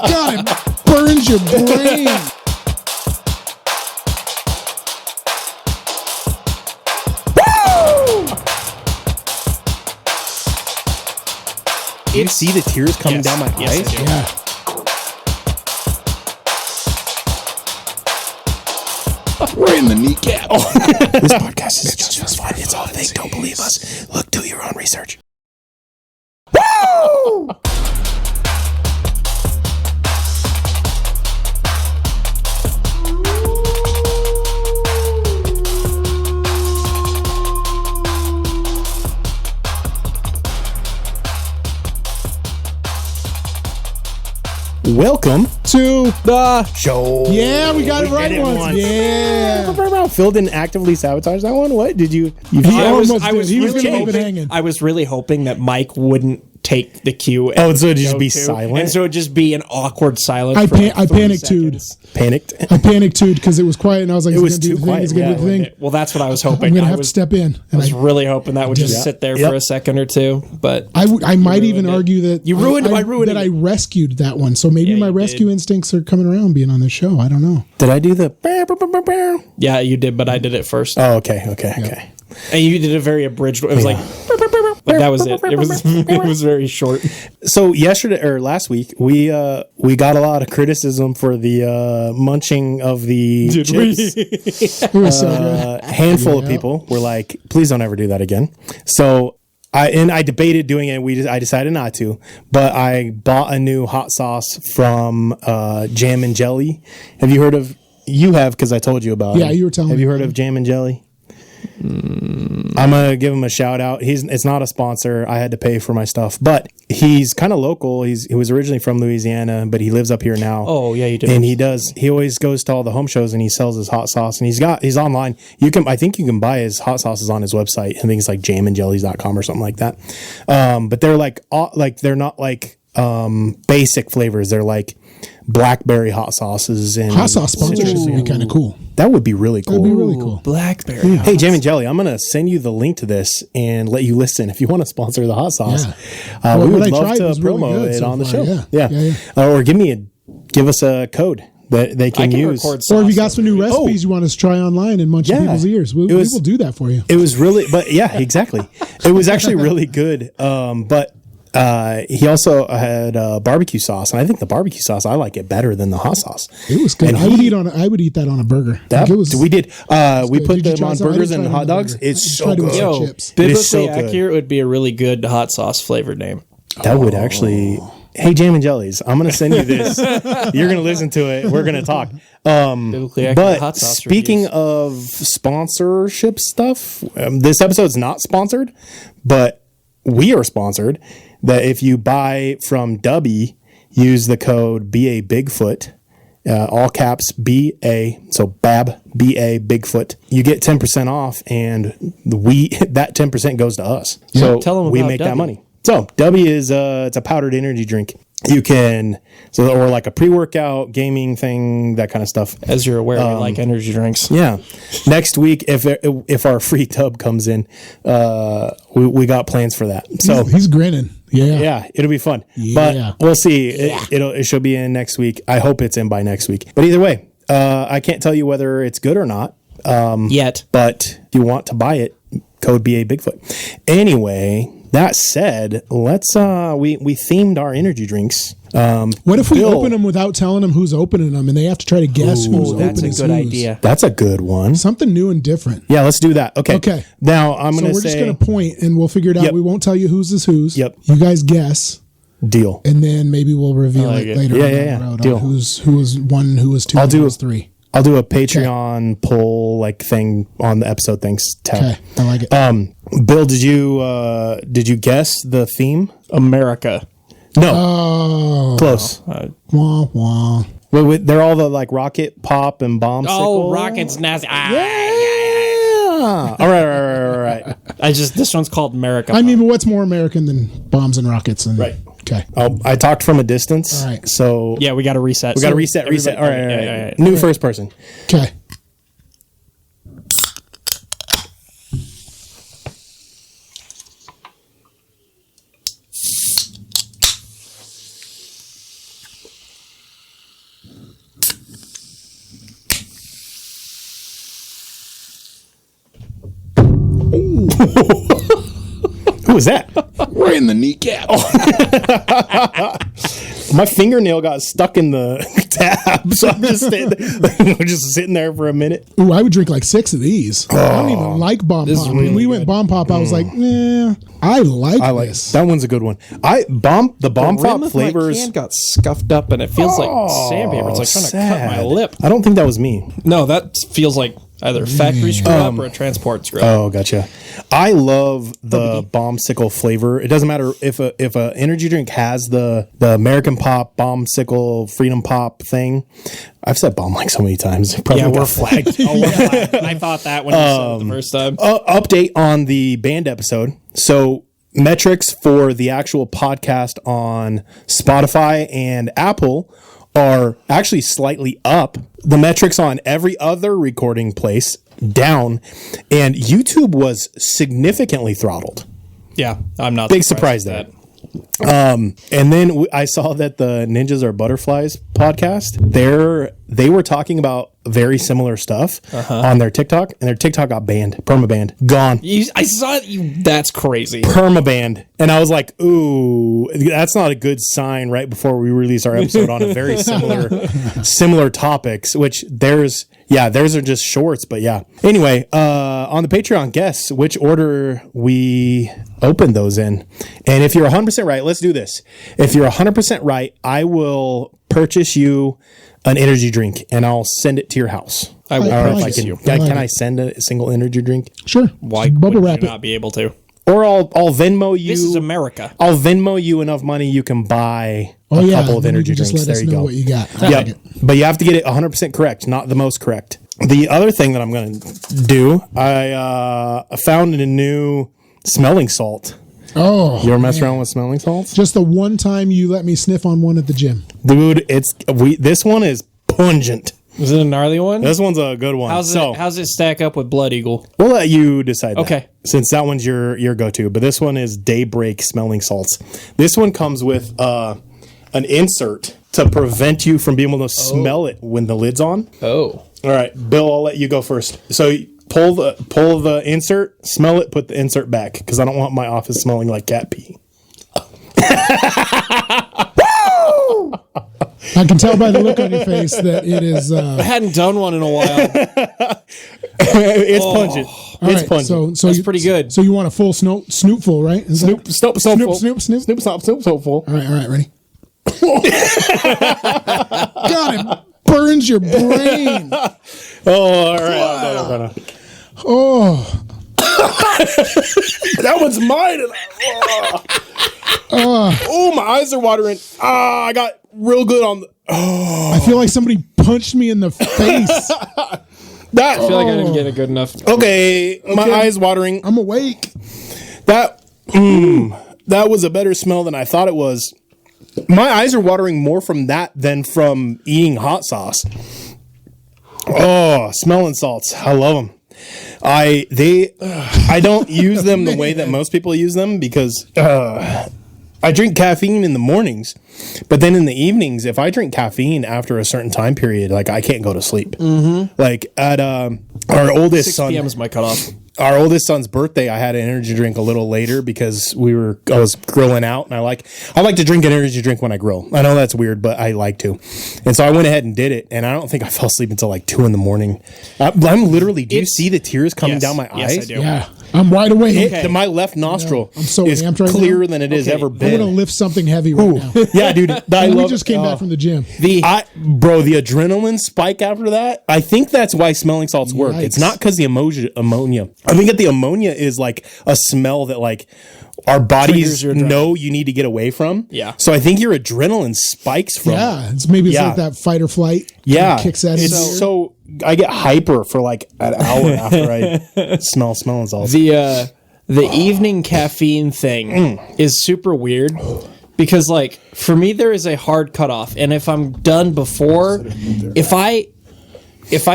God, it burns your brain. Do you see the tears coming down my eyes? Yeah. Right in the kneecap. This podcast is just as fun. It's all fake. Don't believe us. Look, do your own research. Woo! Welcome to the show. Yeah, we got it right once. Yeah. Phil didn't actively sabotage that one. What did you? I was going to really leave it hanging. I was really hoping that Mike wouldn't take the cue. Oh, so it'd just be silent? And so it'd just be an awkward silence. I for panicked too. Panicked? I panicked too because it was quiet and I was like, It was do too the thing? quiet, Is it going to do the thing? Well, that's what I was hoping. I'm going to have to step in. I was really hoping that would just sit there Yep. for a second or two. But I might even argue that You ruined it by ruining that it. I rescued that one. So maybe Yeah, my you rescue did. instincts are coming around being on the show. I don't know. Did I do the? yeah, you did. But I did it first. Oh, okay. And you did a very abridged. It was like, but that was it. It was very short. So yesterday or last week, we got a lot of criticism for the munching of the chips. It was so good. A handful of people were like, "Please don't ever do that again." So I debated doing it. I decided not to, but I bought a new hot sauce from Jam and Jelly. Have you heard of? You have because I told you about it. Yeah, you were telling me. Have you heard of Jam and Jelly? I'm gonna give him a shout out. It's not a sponsor. I had to pay for my stuff, but he's kind of local. He was originally from Louisiana, but he lives up here now. Oh yeah, you did. And he always goes to all the home shows and he sells his hot sauce, and he's online. I think you can buy his hot sauces on his website. I think it's like jamandjellies.com or something like that. But they're not like basic flavors. They're like blackberry hot sauces and Hot sauce sponsorships would be kind of cool. That would be really cool. That would be really cool. Blackberry. Hey, Jam and Jelly, I'm going to send you the link to this and let you listen if you want to sponsor the hot sauce. Yeah. We What would I love tried to was really promo good it so on the far, show. yeah. Or give us a code that they can use. Or if you got some new recipes you want us to try online and munch in people's ears, we will do that for you. It was really, but yeah, exactly. It was actually really good. But he also had barbecue sauce, and I think the barbecue sauce, I like it better than the hot sauce. It was good. And I would eat that on a burger. We did. We put Did you them try on some? I burgers didn't and try it hot on a dogs. burger. It's I tried so it with good. some Yo, chips. It biblically is so good. accurate would be a really good hot sauce flavored name. That would actually. Hey, Jam and Jellies, I'm going to send you this. You're going to listen to it. We're going to talk. Biblically accurate But hot sauce speaking reviews. of sponsorship stuff, this episode's not sponsored, but we are sponsored. That if you buy from Dubby, use the code BA Bigfoot, all caps BA, so BAB BA Bigfoot. You get 10% off, and that 10% goes to us. So tell 'em we about make that Dubby. money. So Dubby is it's a powdered energy drink. You can or like a pre-workout gaming thing, that kind of stuff. As you're aware, we like energy drinks. Yeah. Next week, if our free tub comes in, we got plans for that. So He's grinning. yeah, it'll be fun. Yeah. But we'll see. It should be in next week. I hope it's in by next week. But either way, I can't tell you whether it's good or not. Yet. But if you want to buy it, code BA Bigfoot. Anyway, that said, let's we themed our energy drinks. What if we Bill- open them without telling them who's opening them, and they have to try to guess who's opening That's a good whose? idea. That's a good one. Something new and different. Yeah, let's do that. Okay. Okay. Now I'm So going to we're say just going to point, and we'll figure it out. Yep. We won't tell you whose is whose. Yep. You guys guess, deal. and then maybe we'll reveal like it it. later Yeah, on yeah, down yeah. the road Deal. on who was one, who was two, I'll who do- was three. I'll do a Patreon poll thing on the episode things tab. Okay, I like it. Bill, did you guess the theme? America. No, Oh, close. wah wah. Wait, they're all the like rocket pop and bomb. Oh, rockets, nasty. Yeah. All right. This one's called America. I mean, but what's more American than bombs and rockets? And Right. Okay. Oh, I talked from a distance. All right. So Yeah, we got to reset. we got to reset. All right. Yeah. New first person. Okay. Who was that? Right in the kneecap. My fingernail got stuck in the tab, so I'm just sitting there for a minute. Ooh, I would drink like 6 of these. I don't even like Bomb Pop. When we went Bomb Pop, I was like, nah, I like this. That one's a good one. The Bomb Pop flavors. My can got scuffed up, and it feels like sandpaper. It's like trying to cut my lip. I don't think that was me. No, that feels like either factory screw up or a transport screw up. Oh, gotcha. I love the Bombsicle flavor. It doesn't matter if a energy drink has the American Pop, Bombsicle, Freedom Pop thing. I've said bomb like so many times. Probably we're flagged. I thought that when you said it the first time. Update on the band episode. So metrics for the actual podcast on Spotify and Apple are actually slightly up. The metrics on every other recording place down, and YouTube was significantly throttled. Yeah, I'm not big surprise there. And then I saw that the Ninjas Are Butterflies podcast, they were talking about very similar stuff on their TikTok, and their TikTok got banned, permabanned, gone. I saw it. That's crazy. Permabanned. And I was like, ooh, that's not a good sign right before we release our episode on a very similar topics, which theirs are just shorts, but yeah. Anyway, on the Patreon, guess which order we opened those in. And if you're 100% right, let's do this. If you're 100% right, I will purchase you an energy drink and I'll send it to your house. I will purchase you. Can I send a single energy drink? Sure. Why bubble would wrap you it? not be able to? Or I'll Venmo you. This is America. I'll Venmo you enough money you can buy a couple of energy drinks. Just let us there you know go. what you got. Yeah, but you have to get it 100% correct, not the most correct. The other thing that I'm going to do, I found a new smelling salt. Oh, you ever mess around with smelling salts? Just the one time you let me sniff on one at the gym, dude. This one is pungent. Is it a gnarly one? This one's a good one. How's it stack up with Blood Eagle? We'll let you decide that. Okay. Since that one's your go-to. But this one is Daybreak Smelling Salts. This one comes with an insert to prevent you from being able to smell it when the lid's on. Oh. All right, Bill, I'll let you go first. So pull the insert, smell it, put the insert back, because I don't want my office smelling like cat pee. I can tell by the look on your face that it is. I hadn't done one in a while. It's pungent. It's right, pungent. So that's pretty good. So you want a full snoopful, right? Snoop, full. All right, ready? God, it burns your brain. Oh, all right. Oh. That one's mine. Oh, my eyes are watering. I got real good on the. Oh. I feel like somebody punched me in the face. I feel like I didn't get it good enough. Okay, my eyes watering. I'm awake. That was a better smell than I thought it was. My eyes are watering more from that than from eating hot sauce. Oh, smelling salts. I love them. I don't use them the way that most people use them because I drink caffeine in the mornings, but then in the evenings, if I drink caffeine after a certain time period, like I can't go to sleep. Mm-hmm. Like at our oldest 6 p.m. is my cutoff. Our oldest son's birthday, I had an energy drink a little later because I was grilling out, and I like to drink an energy drink when I grill. I know that's weird, but I like to. And so I went ahead and did it, and I don't think I fell asleep until like 2 a.m. I'm literally. Do you see the tears coming down my eyes? Yes, I do. Yeah, I'm wide awake. My left nostril I'm so is amped right clearer now. than it has ever been. I'm gonna lift something heavy right now. Yeah, dude. We just came back from the gym. The adrenaline spike after that. I think that's why smelling salts work. Yikes. It's not because the ammonia. I think that the ammonia is like a smell that like our bodies know you need to get away from. Yeah. So I think your adrenaline spikes from. Yeah, it's like that fight or flight. Yeah. Kicks that in. It's so I get hyper for like an hour after I smelling salts. The evening caffeine thing is super weird because like for me there is a hard cutoff, and if I'm done before, if I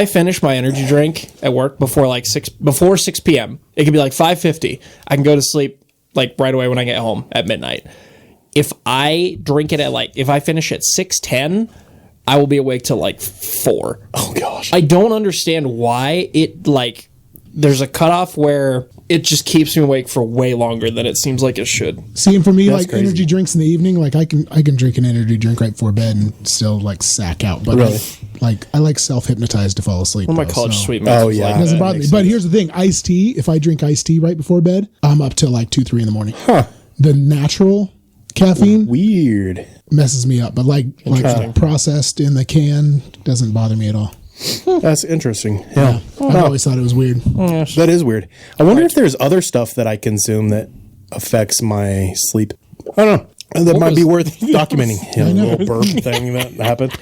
finish my energy drink at work before 6 p.m., it could be like 5:50. I can go to sleep like right away when I get home at midnight. If I drink it if I finish at 6:10, I will be awake till like 4. Oh gosh. I don't understand why it like there's a cutoff where it just keeps me awake for way longer than it seems like it should. See, and for me, That's like crazy. energy drinks in the evening, like I can drink an energy drink right before bed and still like sack out. But Really? I like self-hypnotized to fall asleep. One of my though, college so sweet mates. Oh, was yeah. like It doesn't that. bother me. makes But sense. here's the thing: iced tea. If I drink iced tea right before bed, I'm up till like 2, 3 in the morning. Huh. The natural caffeine Weird. messes me up, but like processed in the can doesn't bother me at all. That's interesting. Yeah. I've always thought it was weird. That is weird. I wonder if there's other stuff that I consume that affects my sleep. I don't know. That might be worth documenting. A little burp thing that happened.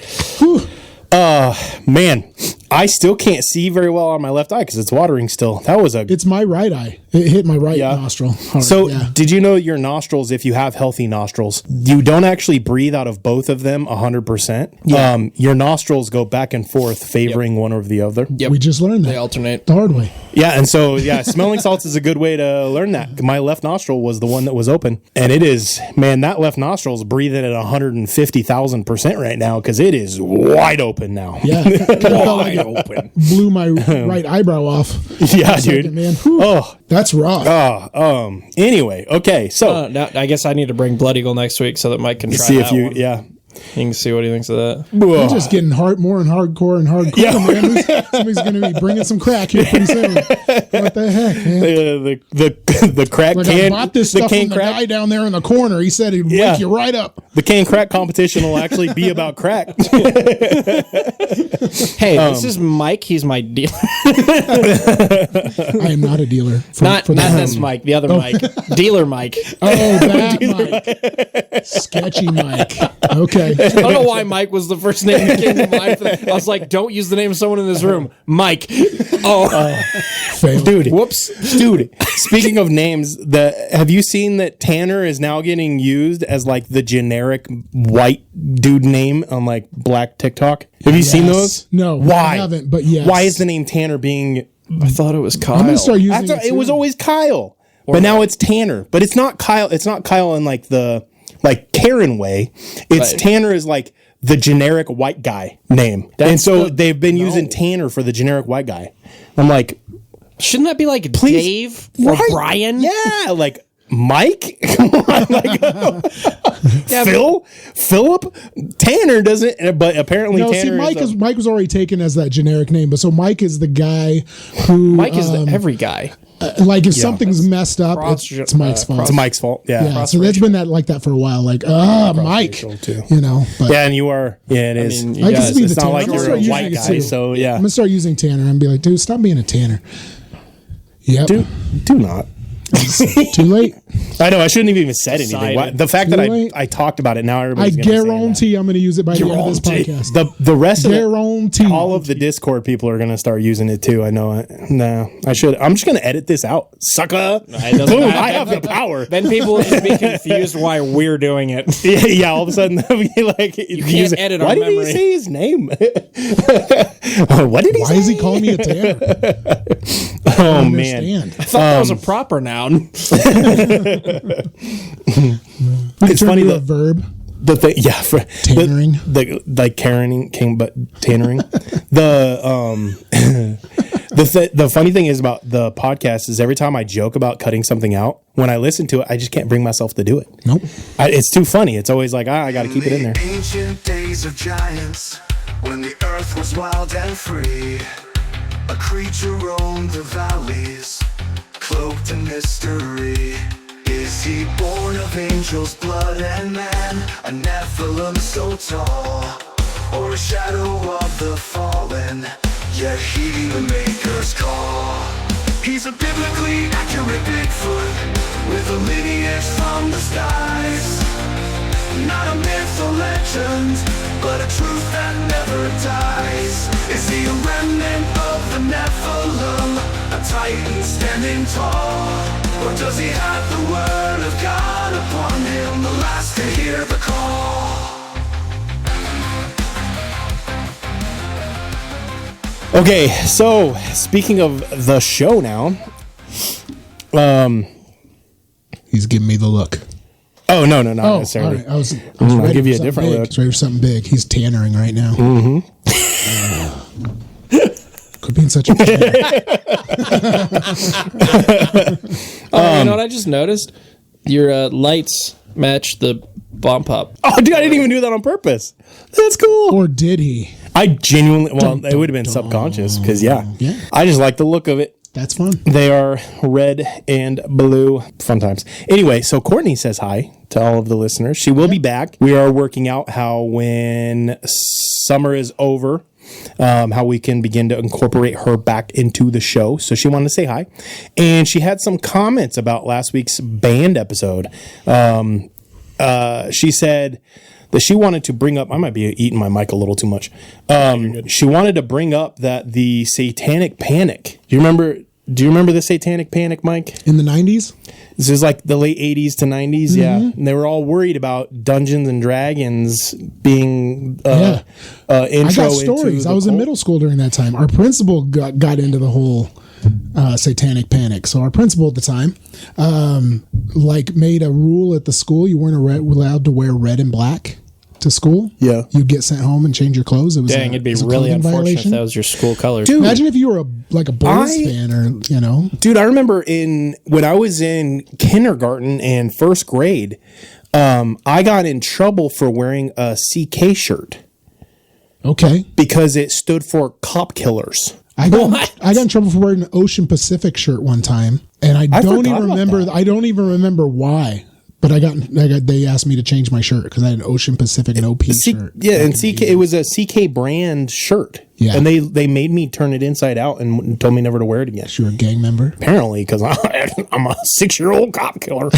Man, I still can't see very well on my left eye because it's watering still. That was a... It's my right eye. It hit my right Yeah. nostril hard. So, yeah. did you know your nostrils, if you have healthy nostrils, you don't actually breathe out of both of them 100%? Yeah. Your nostrils go back and forth, favoring one over the other. Yep. We just learned that. They alternate. The hard way. Yeah, and so, smelling salts is a good way to learn that. My left nostril was the one that was open. And it is, man, that left nostril is breathing at 150,000% right now because it is wide open now. Yeah. Kind of felt like it open. blew my right eyebrow off. Yeah, Second, dude. man. Whew. Oh, That's raw. anyway, okay, so Now, I guess I need to bring Blood Eagle next week so that Mike can try see that if you, one. yeah. You can see what he thinks of that. We're just getting more and hardcore, man. Somebody's going to be bringing some crack here pretty soon. What the heck, man? The crack Like can, I bought this the stuff can from the crack, guy down there in the corner. He said he'd Yeah. wake you right up. the can crack competition will actually be about crack. Hey, this is Mike. He's my dealer. I am not a dealer. Not this Mike. The other Mike. Dealer Mike. Oh, that Mike. Sketchy Mike. Okay. I don't know why Mike was the first name that came to mind. For that. I was like, don't use the name of someone in this room. Mike. Oh. Fail. Dude, Whoops. Dude, speaking of names, have you seen that Tanner is now getting used as like the generic white dude name on like black TikTok? Have you seen those? No. Why? I haven't, but yes. Why is the name Tanner being... I thought it was Kyle. I'm going to start using After, it it was too. always Kyle. But now it's Tanner. But it's not Kyle. It's not Kyle in like the Karen way. It's Right. Tanner is like the generic white guy name. And so they've been using Tanner for the generic white guy. I'm like, Shouldn't that be like please, Dave or right? Brian? Yeah, like Mike? Come on, like, Phil? Philip? Tanner doesn't, but apparently No, Tanner see, Mike was already taken as that generic name, but so Mike is the guy who Mike is every guy. like if something's messed up, Cross- it's Mike's fault. It's Mike's fault. Yeah. Yeah, so that's been like that for a while. Like, Mike, too. you know. But Yeah, and you are. Yeah, it is. mean, I Yeah, can be it's the not Tanner. like I'm gonna you're start a using white it guy, too. so yeah. I'm gonna start using Tanner and be like, dude, stop being a Tanner. Yep. Do not. Too late. I know. I shouldn't have even said anything. Decided. The fact Too that late. I talked about it now, I everybody's gonna say that. guarantee I'm going to use it by the end of this Guarantee. podcast. The rest of Guarantee. all of the Discord people are going to start using it too. I know it. No, I should. I'm just going to edit this out, sucker. It doesn't Boom! matter. I have the power. Then people will just be confused why we're doing it. Yeah, all of a sudden, they'll be like, you can't edit our Why did memory. he say his name? What did he Why say? is he calling me a Tanner? Oh man. Understand. I thought that was a proper noun. It's funny Turn to a that verb. the thing, yeah, for Tannering. the like Karening king, but tannering. The funny thing is about the podcast is every time I joke about cutting something out, when I listen to it, I just can't bring myself to do it. Nope. It's too funny. It's always like, I got to keep it in there. Ancient days of giants, when the earth was wild and free, a creature roamed the valleys, cloaked in mystery. Is he born of angels' blood and man, a Nephilim so tall, or a shadow of the fallen, yet he the maker's call? He's a biblically accurate Bigfoot, with a lineage from the skies. Not a myth or legend, but a truth that never dies. Is he a remnant of the Nephilim, a titan standing tall? Or does he have the word of God upon him, the last to hear the call? Okay, so speaking of the show now, He's giving me the look. oh no, not Oh, all necessarily. right. I was I'll ready give you for a different something big. look. I was ready for something big. He's tannering right now. Quit being such a You know what I just noticed? Your lights match the bump up. Oh, dude, I didn't even do that on purpose. That's cool. Or did he? I genuinely, well, it would have been subconscious because, yeah. I just like the look of it. That's fun. They are red and blue. Fun times. Anyway, so Courtney says hi to all of the listeners. She will be back. We are working out how when summer is over, how we can begin to incorporate her back into the show. So she wanted to say hi. And she had some comments about last week's band episode. She said that she wanted to bring up, I might be eating my mic a little too much. She wanted to bring up that the Satanic Panic. Do you remember the Satanic Panic, Mike? In the 90s? This is like the late 80s to 90s, yeah. And they were all worried about Dungeons and Dragons being intro I got stories. into I was in cult. middle school during that time. Our principal got into the whole Satanic Panic. So our principal at the time made a rule at the school. You weren't allowed to wear red and black to school. Yeah. You'd get sent home and change your clothes. It was It'd be it was a really clothing unfortunate violation. if that was your school colors. Dude, Imagine if you were a Bulls fan or, Dude, I remember when I was in kindergarten and first grade, I got in trouble for wearing a CK shirt Okay. because it stood for Cop Killers. I got in trouble for wearing an Ocean Pacific shirt one time, and I don't forgot even about remember. that. I don't even remember why. But they asked me to change my shirt because I had an Ocean Pacific and OP shirt. Yeah, and CK, it was a CK brand shirt. Yeah. And they made me turn it inside out and told me never to wear it again. You were a gang member. Apparently, because I'm a 6-year-old cop killer.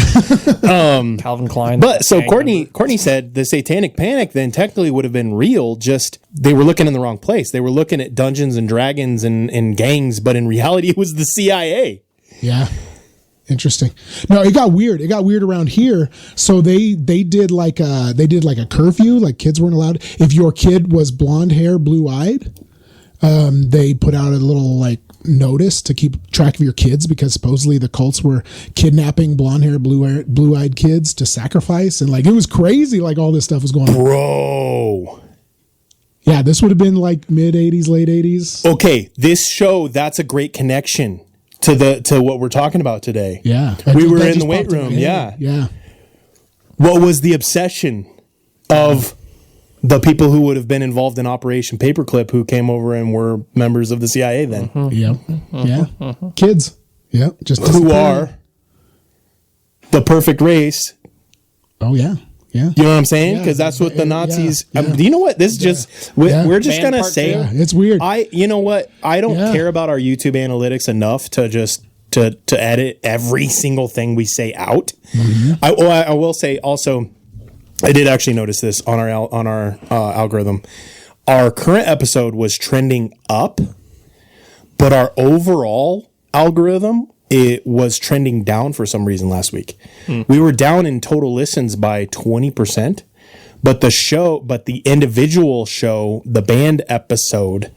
Calvin Klein. But so Courtney said the Satanic Panic then technically would have been real, just they were looking in the wrong place. They were looking at Dungeons and Dragons and gangs, but in reality it was the CIA. Yeah. Interesting. No, it got weird. It got weird around here. So they did like a curfew. Like kids weren't allowed. If your kid was blonde hair, blue eyed, they put out a little notice to keep track of your kids because supposedly the cults were kidnapping blonde hair, blue eyed kids to sacrifice, and it was crazy. All this stuff was going on. Bro. Yeah, this would have been mid 80s, late 80s. Okay, this show, that's a great connection to what we're talking about today. Yeah, We were that in just the weight popped in my room. head. Yeah. What was the obsession of the people who would have been involved in Operation Paperclip who came over and were members of the CIA then? Yep. Yeah. Kids. Yep. Just Who disappearing. are the perfect race. Oh yeah. Yeah. You know what I'm saying? Yeah, Because that's what the Nazis. yeah. Do you know what? This is just we're just Band gonna part say. two? Yeah, it's weird. You know what? I don't Yeah. care about our YouTube analytics enough to just to edit every single thing we say out. Mm-hmm. I will say also, I did actually notice this on our algorithm. Our current episode was trending up, but our overall algorithm, it was trending down for some reason last week. We were down in total listens by 20%, but the individual show, the band episode,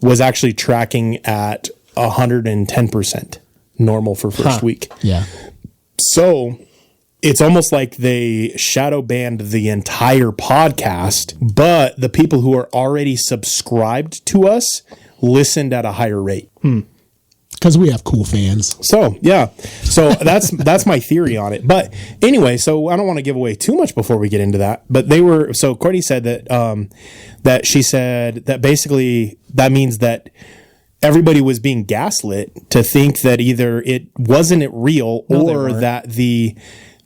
was actually tracking at 110% normal for first week. Yeah. So it's almost like they shadow banned the entire podcast, but the people who are already subscribed to us listened at a higher rate. Because we have cool fans. So yeah, so that's my theory on it. But anyway, so I don't want to give away too much before we get into that. But Courtney said that she said that basically that means that everybody was being gaslit to think that either it wasn't real or that the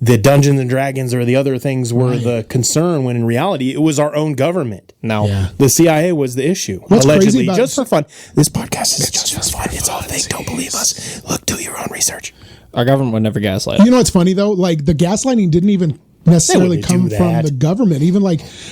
Dungeons and Dragons or the other things were the concern, when in reality it was our own government. No. Yeah. The CIA was the issue. What's allegedly, crazy about just for fun. This podcast is just for fun. It's all fake. Don't believe us. Look, do your own research. Our government would never gaslight. You know what's funny though? The gaslighting didn't even necessarily wouldn't come do from that. the government. Even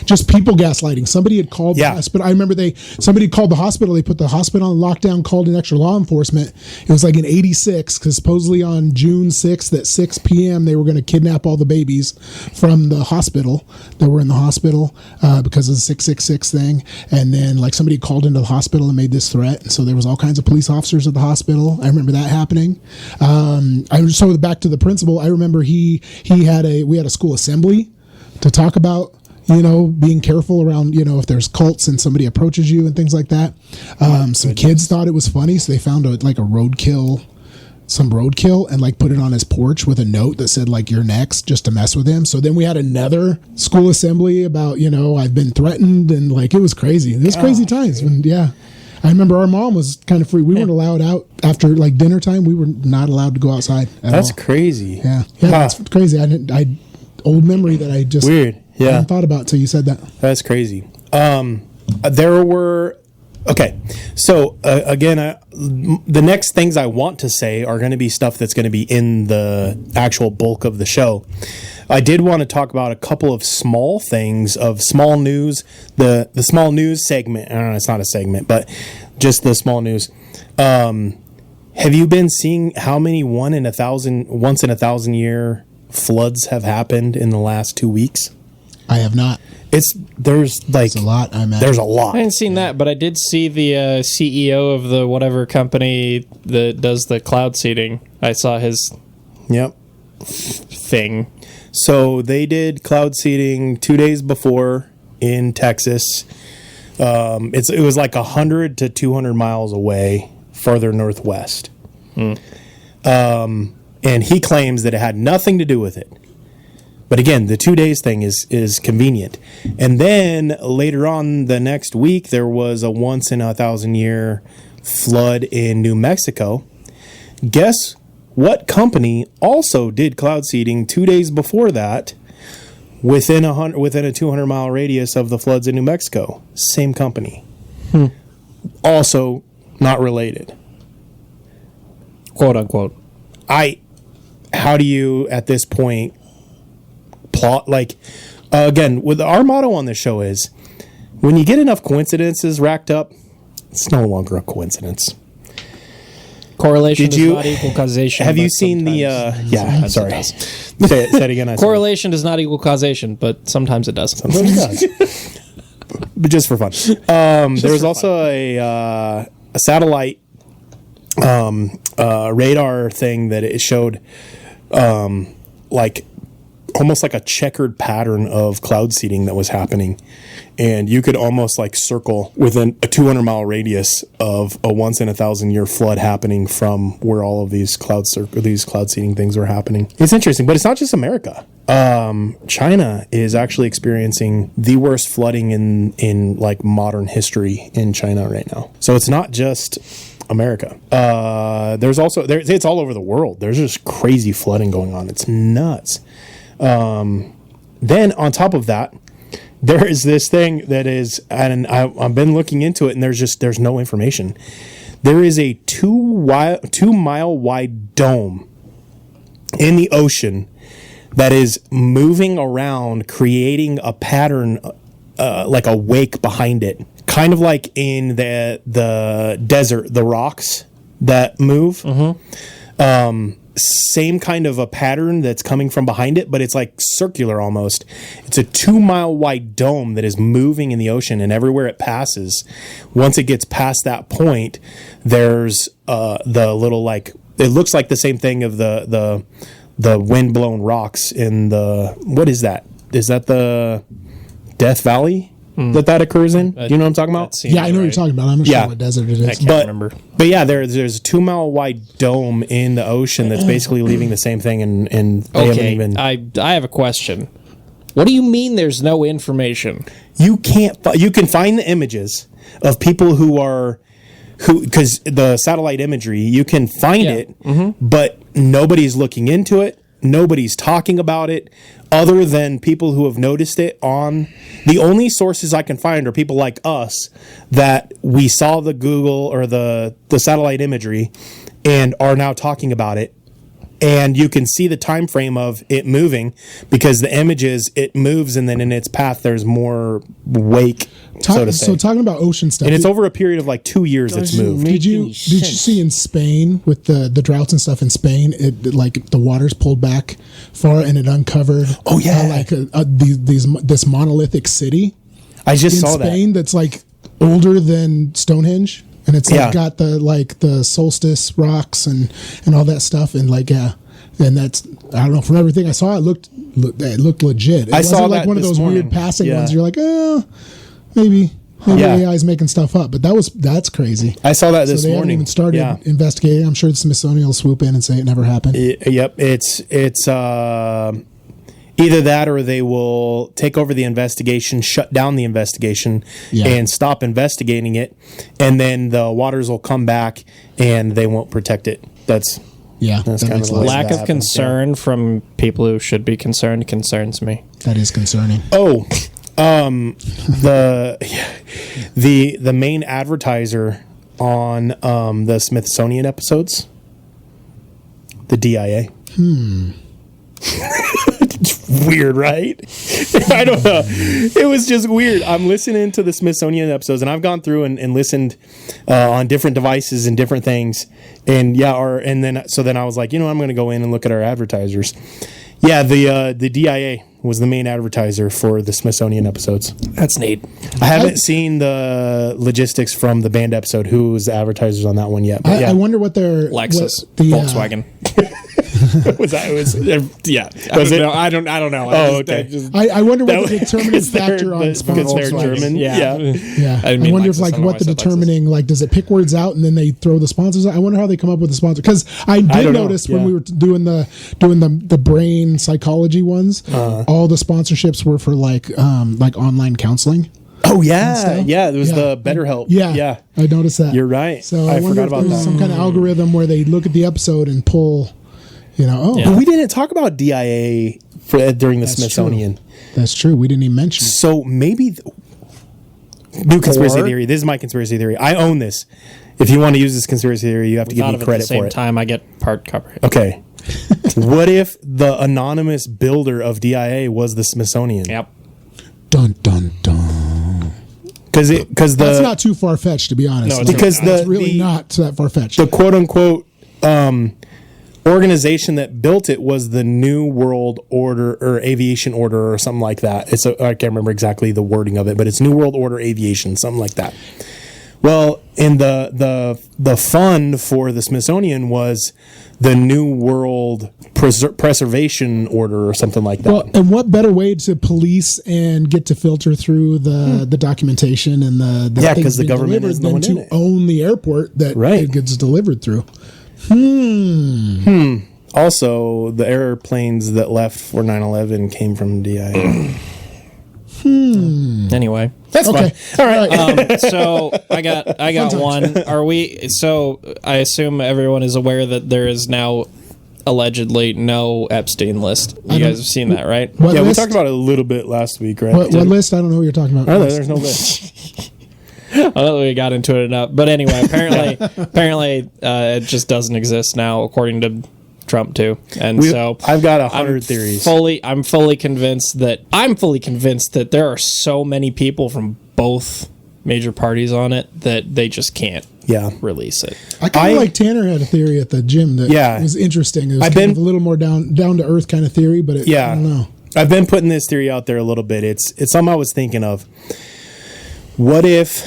just people gaslighting. Somebody had called the hospital. I remember somebody called the hospital. They put the hospital on lockdown, called in extra law enforcement. It was in 86 because supposedly on June 6th at 6 p.m. they were going to kidnap all the babies from the hospital that were in the hospital because of the 666 thing. And then somebody called into the hospital and made this threat. And so there was all kinds of police officers at the hospital. I remember that happening. So back to the principal. I remember we had a school assembly to talk about being careful around, if there's cults and somebody approaches you and things like that. Some kids thought it was funny, so they found some roadkill and like put it on his porch with a note that said like "you're next," just to mess with him. So then we had another school assembly about I've been threatened, and like it was crazy. It was crazy times. And I remember our mom was kind of free. We weren't allowed out after like dinner time. We were not allowed to go outside at That's all. Crazy. Yeah, that's crazy. I old memory that I just weird. Yeah, hadn't thought about till you said that. That's crazy. There were. Okay, so again, the next things I want to say are going to be stuff that's going to be in the actual bulk of the show. I did want to talk about a couple of small things of small news. The small news segment. I don't know, it's not a segment, but just the small news. Have you been seeing how many once in a thousand year floods have happened in the last 2 weeks? I have not. There's a lot. There's a lot. I haven't seen that, but I did see the CEO of the whatever company that does the cloud seeding. I saw his thing. So they did cloud seeding 2 days before in Texas. It was like 100 to 200 miles away, farther northwest. And he claims that it had nothing to do with it. But again, the 2 days thing is convenient. And then later on the next week, there was a once in a thousand year flood in New Mexico. Guess what company also did cloud seeding 2 days before that within a 200-mile radius of the floods in New Mexico? Same company. Also not related. Quote unquote. How do you at this point plot, like, again, with our motto on this show is when you get enough coincidences racked up, it's no longer a coincidence. Correlation does not equal causation. Have you seen the sorry, say it again. Correlation does not equal causation, but sometimes it does. Sometimes it does. But just for fun. There's also a satellite radar thing that it showed like almost like a checkered pattern of cloud seeding that was happening. And you could almost like circle within a 200-mile radius of a once in a thousand year flood happening from where all of these cloud seeding things were happening. It's interesting, but it's not just America. China is actually experiencing the worst flooding in like modern history in China right now. So it's not just America. It's all over the world. There's just crazy flooding going on. It's nuts. Then on top of that, there is this thing that is, and I've been looking into it, and there's no information. There is a 2 mile wide dome in the ocean that is moving around, creating a pattern, like a wake behind it, kind of like in the desert, the rocks that move. Same kind of a pattern that's coming from behind it, but it's like circular almost. It's a 2 mile wide dome that is moving in the ocean, and everywhere it passes, once it gets past that point, there's the little, like, it looks like the same thing of the wind-blown rocks in the, what is that? Is that the Death Valley that occurs in? Do you know what I'm talking about? Yeah, I know what you're talking about. I'm not sure what desert it is. I can't remember. But yeah, there's a 2 mile wide dome in the ocean that's basically leaving the same thing, and they haven't even. I have a question. What do you mean there's no information? You can find the images of people because the satellite imagery, you can find it, but nobody's looking into it. Nobody's talking about it other than people who have noticed it on. The only sources I can find are people like us that we saw the Google or the satellite imagery and are now talking about it. And you can see the time frame of it moving because the images, it moves, and then in its path there's more wake, so to say. So talking about ocean stuff, and it's over a period of like 2 years it's moved. Did you see in Spain with the droughts and stuff in Spain, it like the water's pulled back far and it uncovered this monolithic city. I just saw in Spain that's like older than Stonehenge. And it's like got the solstice rocks and all that stuff, and and that's, I don't know, from everything I saw, it looked it looked legit. It I wasn't saw like that one of this those morning. weird passing Yeah. ones. You're like, oh, maybe Yeah. AI's making stuff up. But that's crazy. I saw that this so they morning. haven't even started Yeah. investigating. I'm sure the Smithsonian will swoop in and say it never happened. Yep, it's either that or they will take over the investigation, shut down the investigation, and stop investigating it, and then the waters will come back and they won't protect it. That's that kind makes of a lot like- of Lack that of happens, concern from people who should be concerned concerns me. sense. That is concerning. Oh, the main advertiser on the Smithsonian episodes, the DIA. It's weird, right? I don't know. It was just weird. I'm listening to the Smithsonian episodes, and I've gone through and listened on different devices and different things, and then I was like, I'm going to go in and look at our advertisers. Yeah, the DIA was the main advertiser for the Smithsonian episodes. That's neat. I haven't seen the logistics from the band episode. Who was the advertisers on that one yet? But I wonder what their Lexus, what the, Volkswagen. was that? It was Yeah, Was it? I don't know. Oh, okay. I wonder what the That determining was factor on because they're Volkswagen. German. Yeah. Yeah, I I, mean wonder if Lexus, like I don't know what why the I said determining like does it pick words out and then they throw the sponsors out? I wonder how they come up with the sponsor because I did don't know. notice when Yeah. we were doing the brain psychology ones, all the sponsorships were for like online counseling. Oh yeah, stuff. yeah. There was Yeah. the BetterHelp. Yeah, I noticed that. You're right. So I I wonder forgot if about there's that. some kind of algorithm where they look at the episode and pull, But we didn't talk about DIA during the Smithsonian. True. That's true. We didn't even mention it. So maybe new conspiracy Or- theory. This is my conspiracy theory. I own this. If you want to use this conspiracy theory, you have to give Thought me of it at credit the same for it. time I get part coverage. Okay. What if the anonymous builder of DIA was the Smithsonian? Yep. Dun dun dun. Because That's not too far fetched, to be honest. No, it's because It's really not that far fetched. the quote unquote organization that built it was the New World Order or Aviation Order or something like that. I can't remember exactly the wording of it, but it's New World Order Aviation, something like that. Well, in the fund for the Smithsonian was the New World Preservation Order or something like that. Well, and what better way to police and get to filter through the documentation and the Yeah, things 'cause the being government delivered is the than one in to it. own the airport that Right. it gets delivered through. Also, the airplanes that left for 9/11 came from DIA. Anyway, That's Okay, fine. All right. so I got one. Are we? So I assume everyone is aware that there is now allegedly no Epstein list. You guys have seen that, right? What Yeah, we list? talked about it a little bit last week, right? What list? I don't know what you're talking about. Oh, there's no list. I don't know we got into it enough, but anyway, apparently, it just doesn't exist now, according to Trump too. And so I've got 100 theories. I'm fully convinced that there are so many people from both major parties on it that they just can't Yeah. release it. I kind of like Tanner had a theory at the gym that Yeah. was interesting. It was I've kind been- of a little more down to earth kind of theory, but I don't know. I've been putting this theory out there a little bit. It's something I was thinking of. What if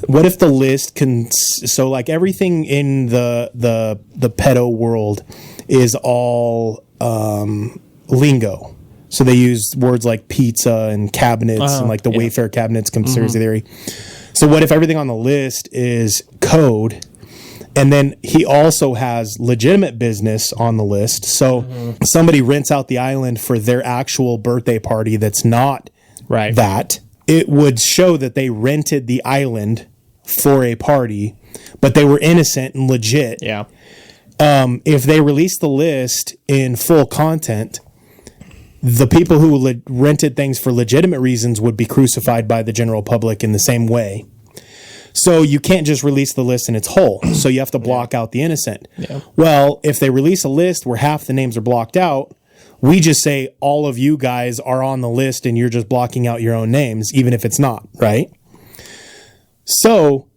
the list can so like everything in the pedo world is all lingo. So they use words like pizza and cabinets and like the Wayfair cabinets conspiracy theory. So what if everything on the list is code? And then he also has legitimate business on the list. So somebody rents out the island for their actual birthday party that's not that. It would show that they rented the island for a party, but they were innocent and legit. Yeah. If they released the list in full content, the people who rented things for legitimate reasons would be crucified by the general public in the same way. So you can't just release the list in its whole. So you have to block out the innocent. Yeah. Well, if they release a list where half the names are blocked out, we just say all of you guys are on the list and you're just blocking out your own names, even if it's not, right? So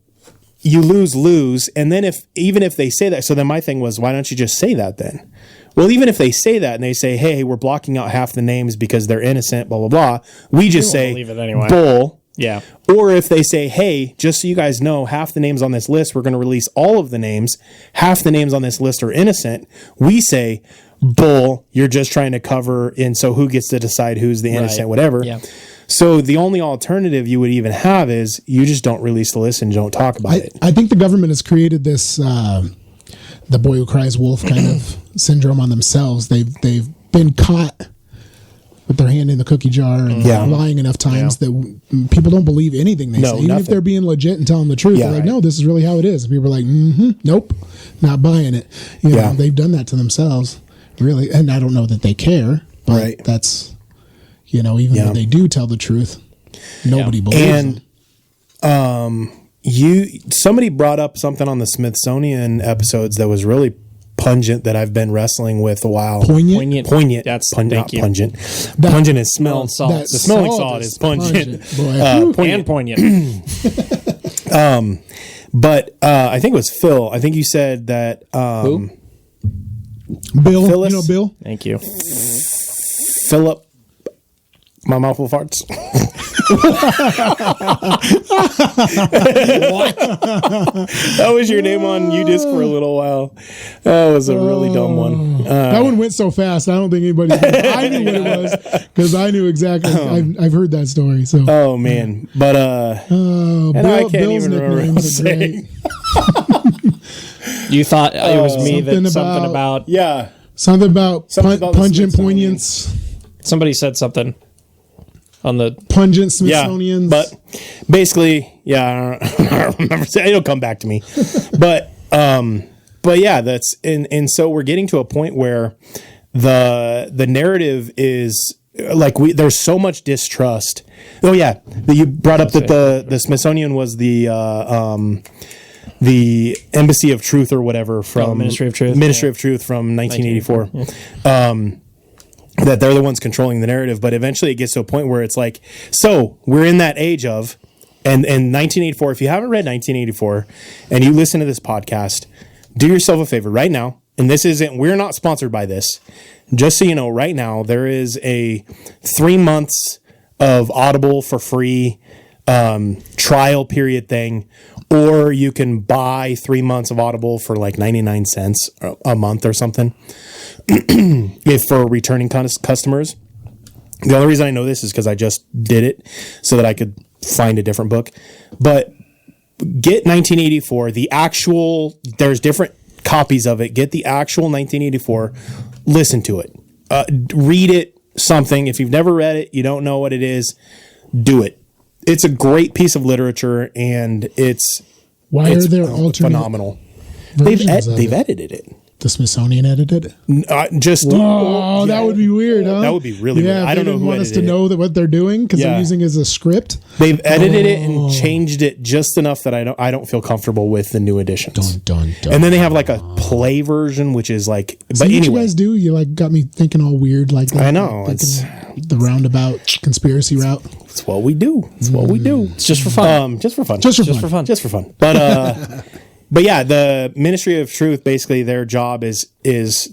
you lose. And then even if they say that, so then my thing was, why don't you just say that then? Well, even if they say that and they say, hey, we're blocking out half the names because they're innocent, blah, blah, blah, we just say, believe it anyway. bull. Yeah. Or if they say, hey, just so you guys know, half the names on this list, we're going to release all of the names. Half the names on this list are innocent. We say, bull. You're just trying to cover, and so who gets to decide who's the innocent, Right. whatever. Yeah. So the only alternative you would even have is you just don't release the list and don't talk about it. I think the government has created this the boy who cries wolf kind of syndrome on themselves. They've been caught with their hand in the cookie jar and lying enough times that people don't believe anything they say. Even if they're being legit and telling the truth, they're like, no, this is really how it is. And people are like, nope, not buying it. You know, they've done that to themselves, really. And I don't know that they care, but that's, you know, even though they do tell the truth, nobody believes them. Somebody brought up something on the Smithsonian episodes that was really pungent that I've been wrestling with a while. Poignant. That's thank you. pungent. Pungent is smell. Salt. The smelling salt is pungent. And poignant. But I think it was Phil. I think you said that. Who? Bill, Phyllis? you know Bill? Thank you. Philip. My mouth full of farts. That was your name on UDisc for a little while. That was a really dumb one. That one went so fast. I don't think anybody. I knew what it was because I knew exactly. I've heard that story. So. Oh man, but and I can't Bill's even remember what I was nicknames saying. You thought it was me Something that something about Yeah, Something about Something about the pungent Smithsonian. poignance. somebody said something on the Pungent Smithsonian's. but basically, I don't remember. It'll come back to me, but yeah, that's and so we're getting to a point where the narrative is like there's so much distrust. Oh yeah, you brought up that the Smithsonian was the Embassy of Truth or whatever from Ministry of Truth. Ministry of Truth from 1984. That they're the ones controlling the narrative, but eventually it gets to a point where it's like, so we're in that age of, and 1984, if you haven't read 1984 and you listen to this podcast, do yourself a favor right now, and we're not sponsored by this, just so you know, right now, there is a 3 months of Audible for free trial period thing, or you can buy 3 months of Audible for like 99 cents a month or something. If for returning customers. The only reason I know this is because I just did it so that I could find a different book. But get 1984, there's different copies of it. Get the actual 1984, listen to it. Read it, something. If you've never read it, you don't know what it is, do it. It's a great piece of literature, and it's phenomenal. They've edited it. The Smithsonian edited it. That would be weird, huh? That would be really weird. I don't know who want us to edited know that what they're doing because they're using it as a script. They've edited it and changed it just enough that I don't feel comfortable with the new editions. Dun. And then they have like a play version, which is like. So but what anyway, you guys do? You like got me thinking all weird like that. I know, like it's the roundabout conspiracy route. It's what we do. It's what we do. It's just for fun. Just for fun. Just for fun. Just for fun. But but yeah, the Ministry of Truth, basically their job is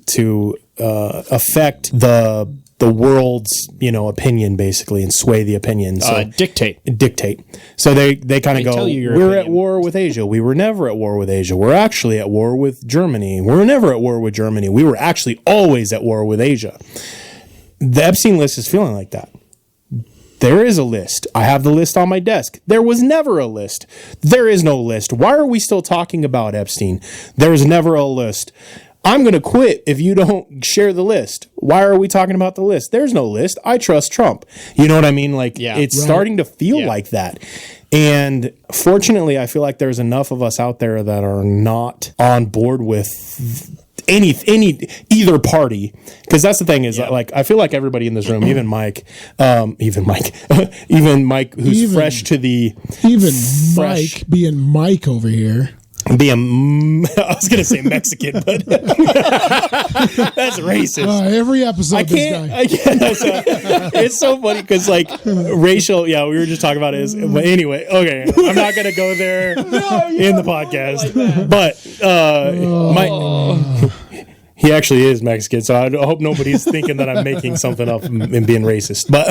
to affect the world's opinion, basically, and sway the opinion. So dictate. So they kind of go, tell you your we're opinion. at war with Asia. We were never at war with Asia. We're actually at war with Germany. We're never at war with Germany. We were actually always at war with Asia. The Epstein list is feeling like that. There is a list. I have the list on my desk. There was never a list. There is no list. Why are we still talking about Epstein? There's never a list. I'm going to quit if you don't share the list. Why are we talking about the list? There's no list. I trust Trump. You know what I mean? Like, it's starting to feel like that. And fortunately, I feel like there's enough of us out there that are not on board with either party, because that's the thing is like I feel like everybody in this room, even Mike, who's fresh to the Mike being Mike over here. I was gonna say Mexican, but that's racist. Every episode, I can't. It's so funny because like racial. Yeah, we were just talking about it. But anyway, okay, I'm not gonna go there in the podcast. But he actually is Mexican, so I hope nobody's thinking that I'm making something up and being racist. But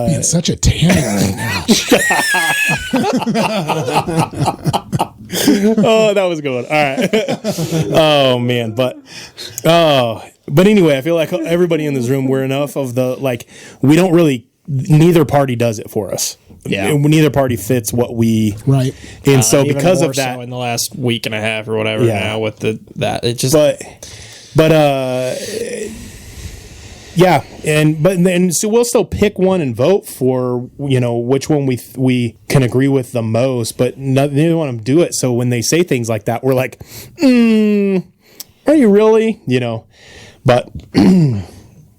being such a tanner right now. Oh, that was a good one. All right. Oh man, but But anyway, I feel like everybody in this room, we're enough of the, like, we don't really, neither party does it for us. Yeah. Neither party fits what we. Right. And so Even because more of that. so in the last week and a half or whatever now with that, it just. Yeah, and so we'll still pick one and vote for, you know, which one we can agree with the most, but neither one of them do it. So when they say things like that, we're like, are you really? You know, but I'm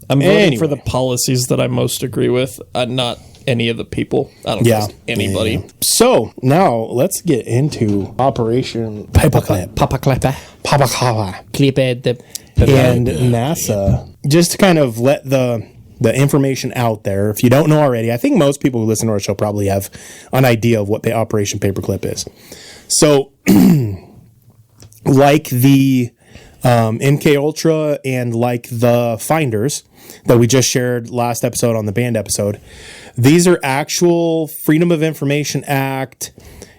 voting for the policies that I most agree with, not any of the people. I don't trust anybody. Yeah. So now let's get into Operation Paperclip. Paperclip. And NASA, just to kind of let the information out there. If you don't know already, I think most people who listen to our show probably have an idea of what Operation Paperclip is. So, like the MK Ultra and like the Finders that we just shared last episode on the band episode, these are actual Freedom of Information Act.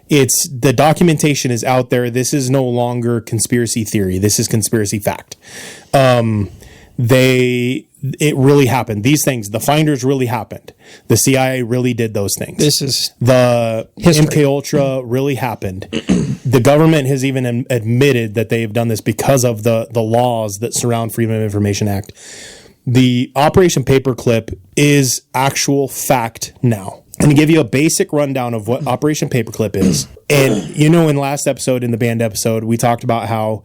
It's the documentation is out there. This is no longer conspiracy theory. This is conspiracy fact. It really happened. These things, the Finders really happened. The CIA really did those things. This is the history. MK Ultra really happened. The government has even admitted that they've done this because of the laws that surround Freedom of Information Act. The Operation Paperclip is actual fact now. And to give you a basic rundown of what Operation Paperclip is, and you know, in last episode, in the band episode, we talked about how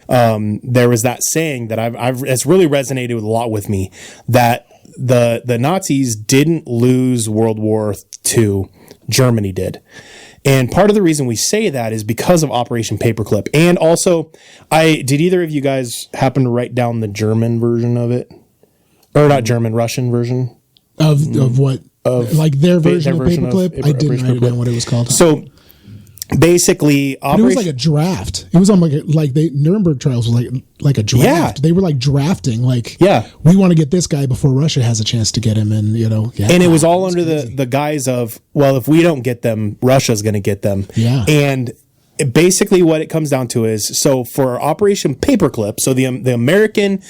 there was that saying that it's really resonated with a lot with me, that the Nazis didn't lose World War II, Germany did. And part of the reason we say that is because of Operation Paperclip. And also, did either of you guys happen to write down the German version of it? Or not German, Russian version? Of what? Like their version of Paperclip? I didn't write it down what it was called. So basically, it was like a draft. It was on like the Nuremberg trials was like a draft. Yeah. They were like drafting, like, we want to get this guy before Russia has a chance to get him, and you know. Yeah, and it was all under the guise of, well, if we don't get them, Russia's going to get them. Yeah. And basically what it comes down to is, so for Operation Paperclip, so the American,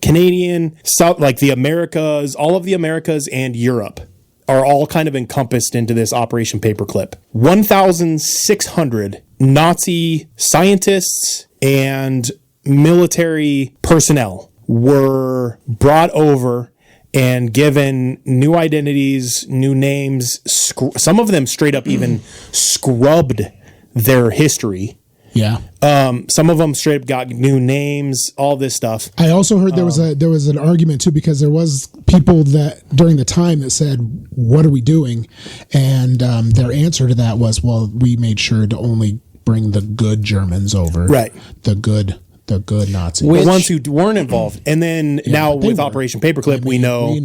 Canadian, South, like the Americas, all of the Americas and Europe are all kind of encompassed into this Operation Paperclip. 1,600 Nazi scientists and military personnel were brought over and given new identities, new names. Some of them straight up even scrubbed their history. Yeah. Some of them straight up got new names, all this stuff. I also heard there was an argument too, because there was people that during the time that said, "What are we doing?" And their answer to that was, "Well, we made sure to only bring the good Germans over, right? The good Nazis, the ones who weren't involved." And then now with Operation Paperclip, we know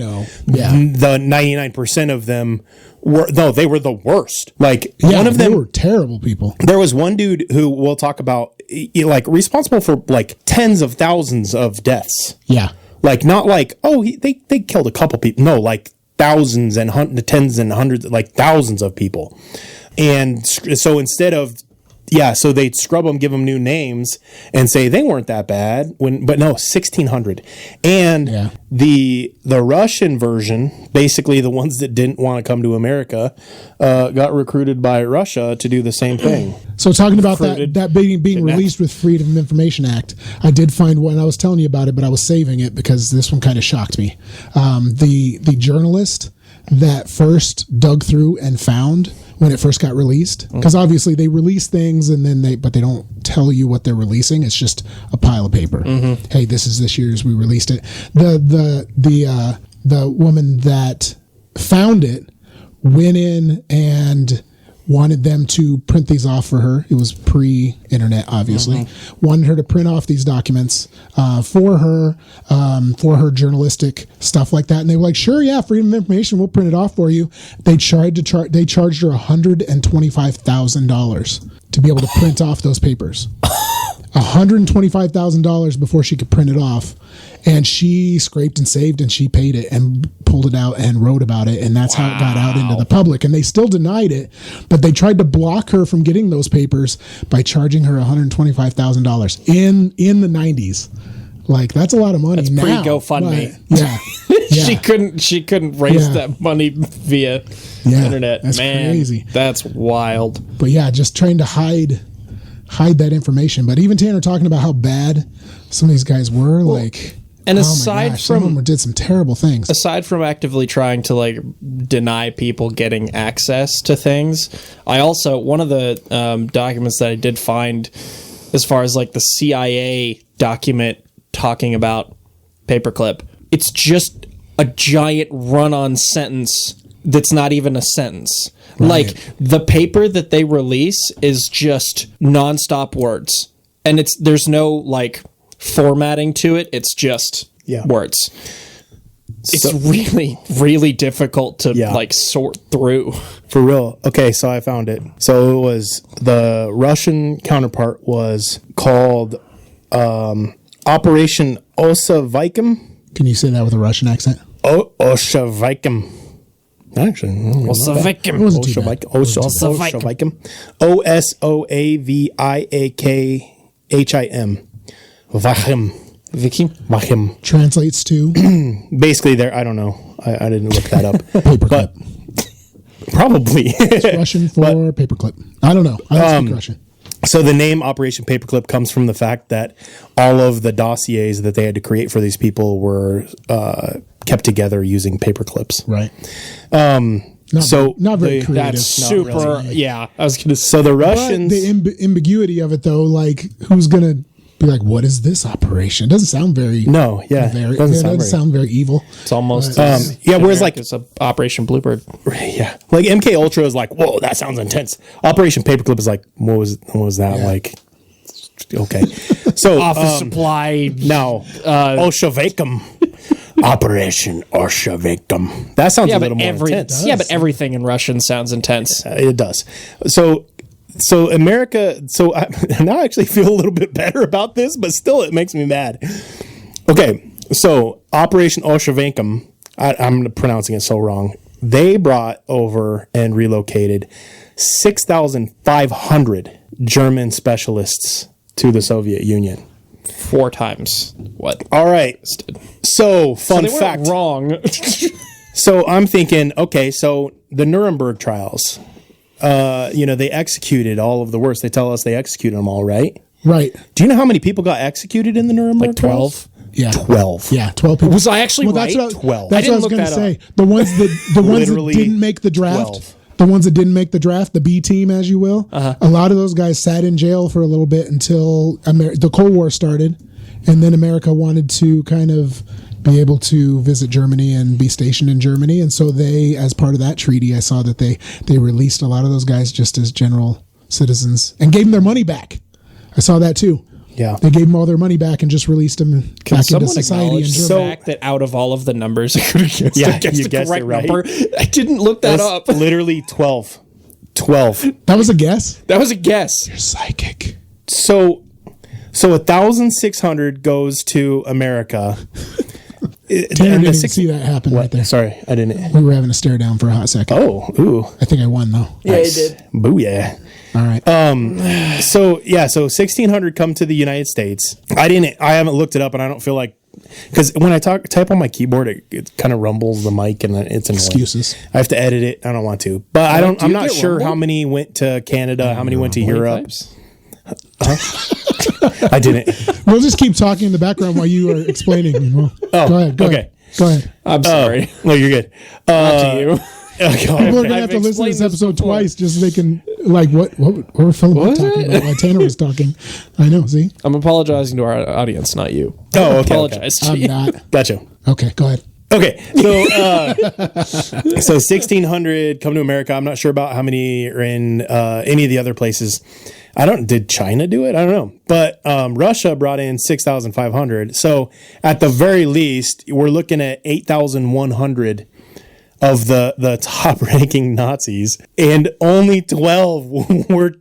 the 99% of them they were the worst. Like one of them, they were terrible people. There was one dude who we'll talk about, like responsible for like tens of thousands of deaths. Yeah. Like not like, they killed a couple people. No, like thousands and tens and hundreds, like thousands of people. And so instead of, so they'd scrub them, give them new names, and say they weren't that bad. But no, 1,600. And the Russian version, basically the ones that didn't want to come to America, got recruited by Russia to do the same thing. So talking about that being released with Freedom of Information Act, I did find one. I was telling you about it, but I was saving it because this one kind of shocked me. The journalist that first dug through and found when it first got released, because obviously they release things and then they don't tell you what they're releasing. It's just a pile of paper. Hey, this is this year's, we released it. The woman that found it went in and wanted them to print these off for her. It was pre-internet, obviously. Wanted her to print off these documents for her journalistic stuff like that. And they were like, "Sure, yeah, Freedom of Information, we'll print it off for you." They charged her $125,000 to be able to print off those papers. $125,000 before she could print it off. And she scraped and saved and she paid it and pulled it out and wrote about it. And that's how it got out into the public. And they still denied it, but they tried to block her from getting those papers by charging her $125,000 in the 90s. Like that's a lot of money. That's now, pre-GoFundMe. but Yeah. Yeah. She couldn't raise Yeah. that money via Yeah, internet. that's Man, crazy. That's wild. But yeah, just trying to hide that information. But even Tanner talking about how bad some of these guys were, like, and oh my aside gosh, some of from- them did some terrible things. Aside from actively trying to like deny people getting access to things, I also, one of the documents that I did find as far as like the CIA document talking about Paperclip, it's just a giant run-on sentence that's not even a sentence. Right. Like the paper that they release is just nonstop words, and there's no like formatting to it. It's just words. It's really, really difficult to like sort through. For real. Okay, so I found it. So it was the Russian counterpart was called Operation Osavikum. Can you say that with a Russian accent? Osavikum. Actually, Osavikum. It wasn't too bad. Osavikum. Osavikhim. Vachim. Translates to Basically, there. I don't know. I didn't look that up. paperclip. But probably Russian for paperclip. I don't know. I don't speak Russian. So the name Operation Paperclip comes from the fact that all of the dossiers that they had to create for these people were kept together using paper clips. Right. Not very creative. That's super. Yeah, I was gonna say. So the But Russians. the ambiguity of it, though, like who's gonna be like, what is this operation? It doesn't sound very. No, yeah, Very, it doesn't it sound doesn't sound very evil. It's almost whereas like it's a Operation Bluebird. yeah, like MK Ultra is like, whoa, that sounds intense. Operation Paperclip is like, what was that like? Okay, so Office supply. now Oshavekum. Operation Oshavekum. That sounds a little more intense. Yeah, but everything in Russian sounds intense. It does. So America. So I now I actually feel a little bit better about this, but still, it makes me mad. Okay, so Operation Oshavenkum. I'm pronouncing it so wrong. They brought over and relocated 6,500 German specialists to the Soviet Union. 4 times what? All right. So fun they weren't fact. wrong. So I'm thinking, okay, so the Nuremberg trials, they executed all of the worst. They tell us they executed them all, right? Right. Do you know how many people got executed in the Nuremberg Like 12? trials? Yeah. 12. Yeah. 12 people. Was I actually right? That's 12. That's I what I was didn't going to look say. that The ones that Literally didn't make the draft. 12. The ones that didn't make the draft, the B team, as you will. A lot of those guys sat in jail for a little bit until the Cold War started, and then America wanted to kind of be able to visit Germany and be stationed in Germany, and so they, as part of that treaty, I saw that they released a lot of those guys just as general citizens and gave them their money back. I saw that too. Yeah. They gave them all their money back and just released them back into society in acknowledge the Germany. fact that out of all of the numbers, I could have guessed, Yeah, guessed you the guessed correct it right. number. I didn't look that up. Literally 12. 12. That was a guess. That was a guess. You're psychic. So 1,600 goes to America. Tanner didn't even see that happen right there. Sorry, I didn't. We were having a stare down for a hot second. Oh, ooh. I think I won though. Yeah, Nice. you did. Booyah. All right. So 1,600 come to the United States. I haven't looked it up, and I don't feel like, because when I type on my keyboard, it kind of rumbles the mic, and it's annoying. Excuses. I have to edit it. I don't want to, but I'm not sure how many went to Canada, how many went to Europe. I didn't. We'll just keep talking in the background while you are explaining. And go ahead. Go okay. ahead. Go ahead. I'm sorry. No, you're good. To you. People are gonna have to listen to this episode twice just so they can what were Philip talking about while Tanner was talking. I know. See, I'm apologizing to our audience, not you. Oh, okay. Apologize to I'm you. not. Gotcha. Okay, go ahead. Okay, so 1,600 come to America. I'm not sure about how many are in any of the other places. Did China do it? I don't know. But Russia brought in 6,500. So at the very least, we're looking at 8,100 of the top ranking Nazis, and only 12 were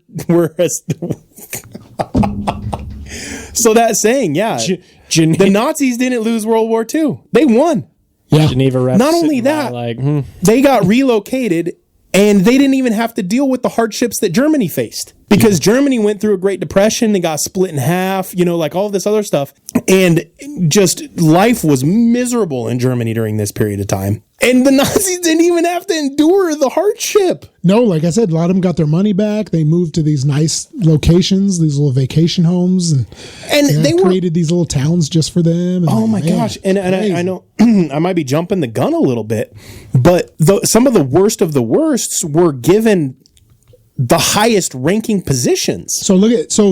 so that's saying, the Nazis didn't lose World War II. They won. Yeah. Geneva reps Not only sitting by that, they got relocated, and they didn't even have to deal with the hardships that Germany faced because Germany went through a Great Depression. They got split in half, like all this other stuff. And just life was miserable in Germany during this period of time. And the Nazis didn't even have to endure the hardship. No, like I said, a lot of them got their money back. They moved to these nice locations, these little vacation homes, and they created these little towns just for them. And oh my gosh! And I know I might be jumping the gun a little bit, but some of the worsts were given the highest ranking positions. So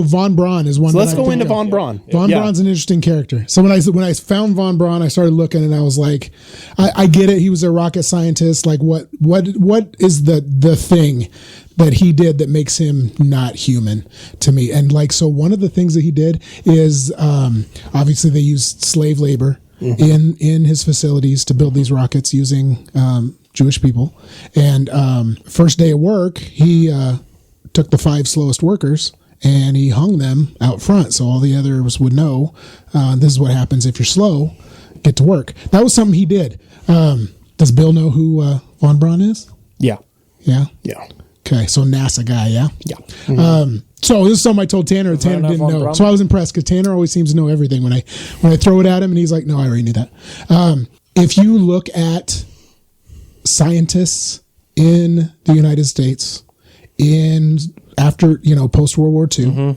von Braun is one. So let's go into von Braun. Von Braun's an interesting character. So when I found von Braun, I started looking and I was like, I get it. He was a rocket scientist. Like what is the thing that he did that makes him not human to me? And so one of the things that he did is obviously they used slave labor in his facilities to build these rockets using Jewish people. And first day of work, he took the 5 slowest workers and he hung them out front so all the others would know this is what happens if you're slow. Get to work. That was something he did. Does Bill know who von Braun is? Yeah. Yeah? Yeah. Okay, so NASA guy, yeah? Yeah. So this is something I told Tanner. Tanner didn't know. Braun? So I was impressed because Tanner always seems to know everything when I throw it at him and he's like, no, I already knew that. If you look at scientists in the United States after post World War II,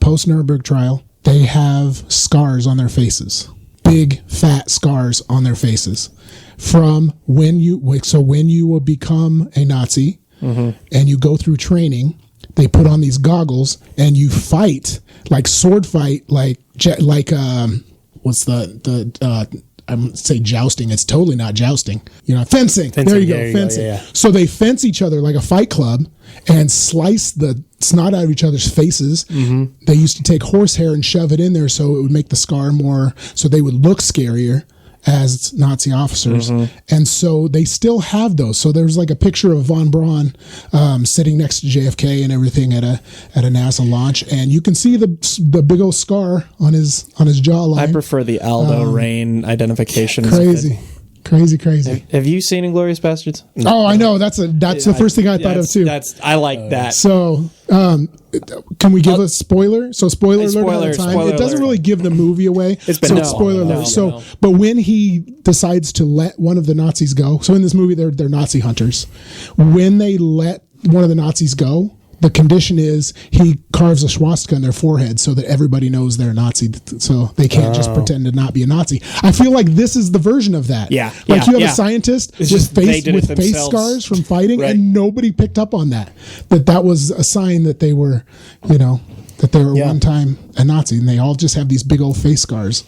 post Nuremberg trial, they have scars on their faces, big fat scars on their faces from when you will become a Nazi and you go through training. They put on these goggles and you fight like sword fight, what's the I would say jousting. It's totally not jousting. Fencing. There you go. Fencing. Yeah. So they fence each other like a fight club and slice the snot out of each other's faces. They used to take horsehair and shove it in there so it would make the scar more, so they would look scarier as Nazi officers. And so they still have those. So there's like a picture of von Braun sitting next to JFK and everything at a NASA launch, and you can see the big old scar on his jawline. I prefer the Aldo Rain identification. Crazy. Have you seen Inglourious Bastards? Oh, I know. That's the first thing I thought of too. I like that. So, can we give a spoiler? So, spoiler alert ahead of time. It doesn't really give the movie away. It's spoiler alert. But when he decides to let one of the Nazis go, so in this movie they're Nazi hunters. When they let one of the Nazis go, the condition is he carves a swastika on their forehead so that everybody knows they're a Nazi, so they can't just pretend to not be a Nazi. I feel like this is the version of that. Yeah. You have a scientist with face scars from fighting, and nobody picked up on that was a sign that they were, one time a Nazi, and they all just have these big old face scars,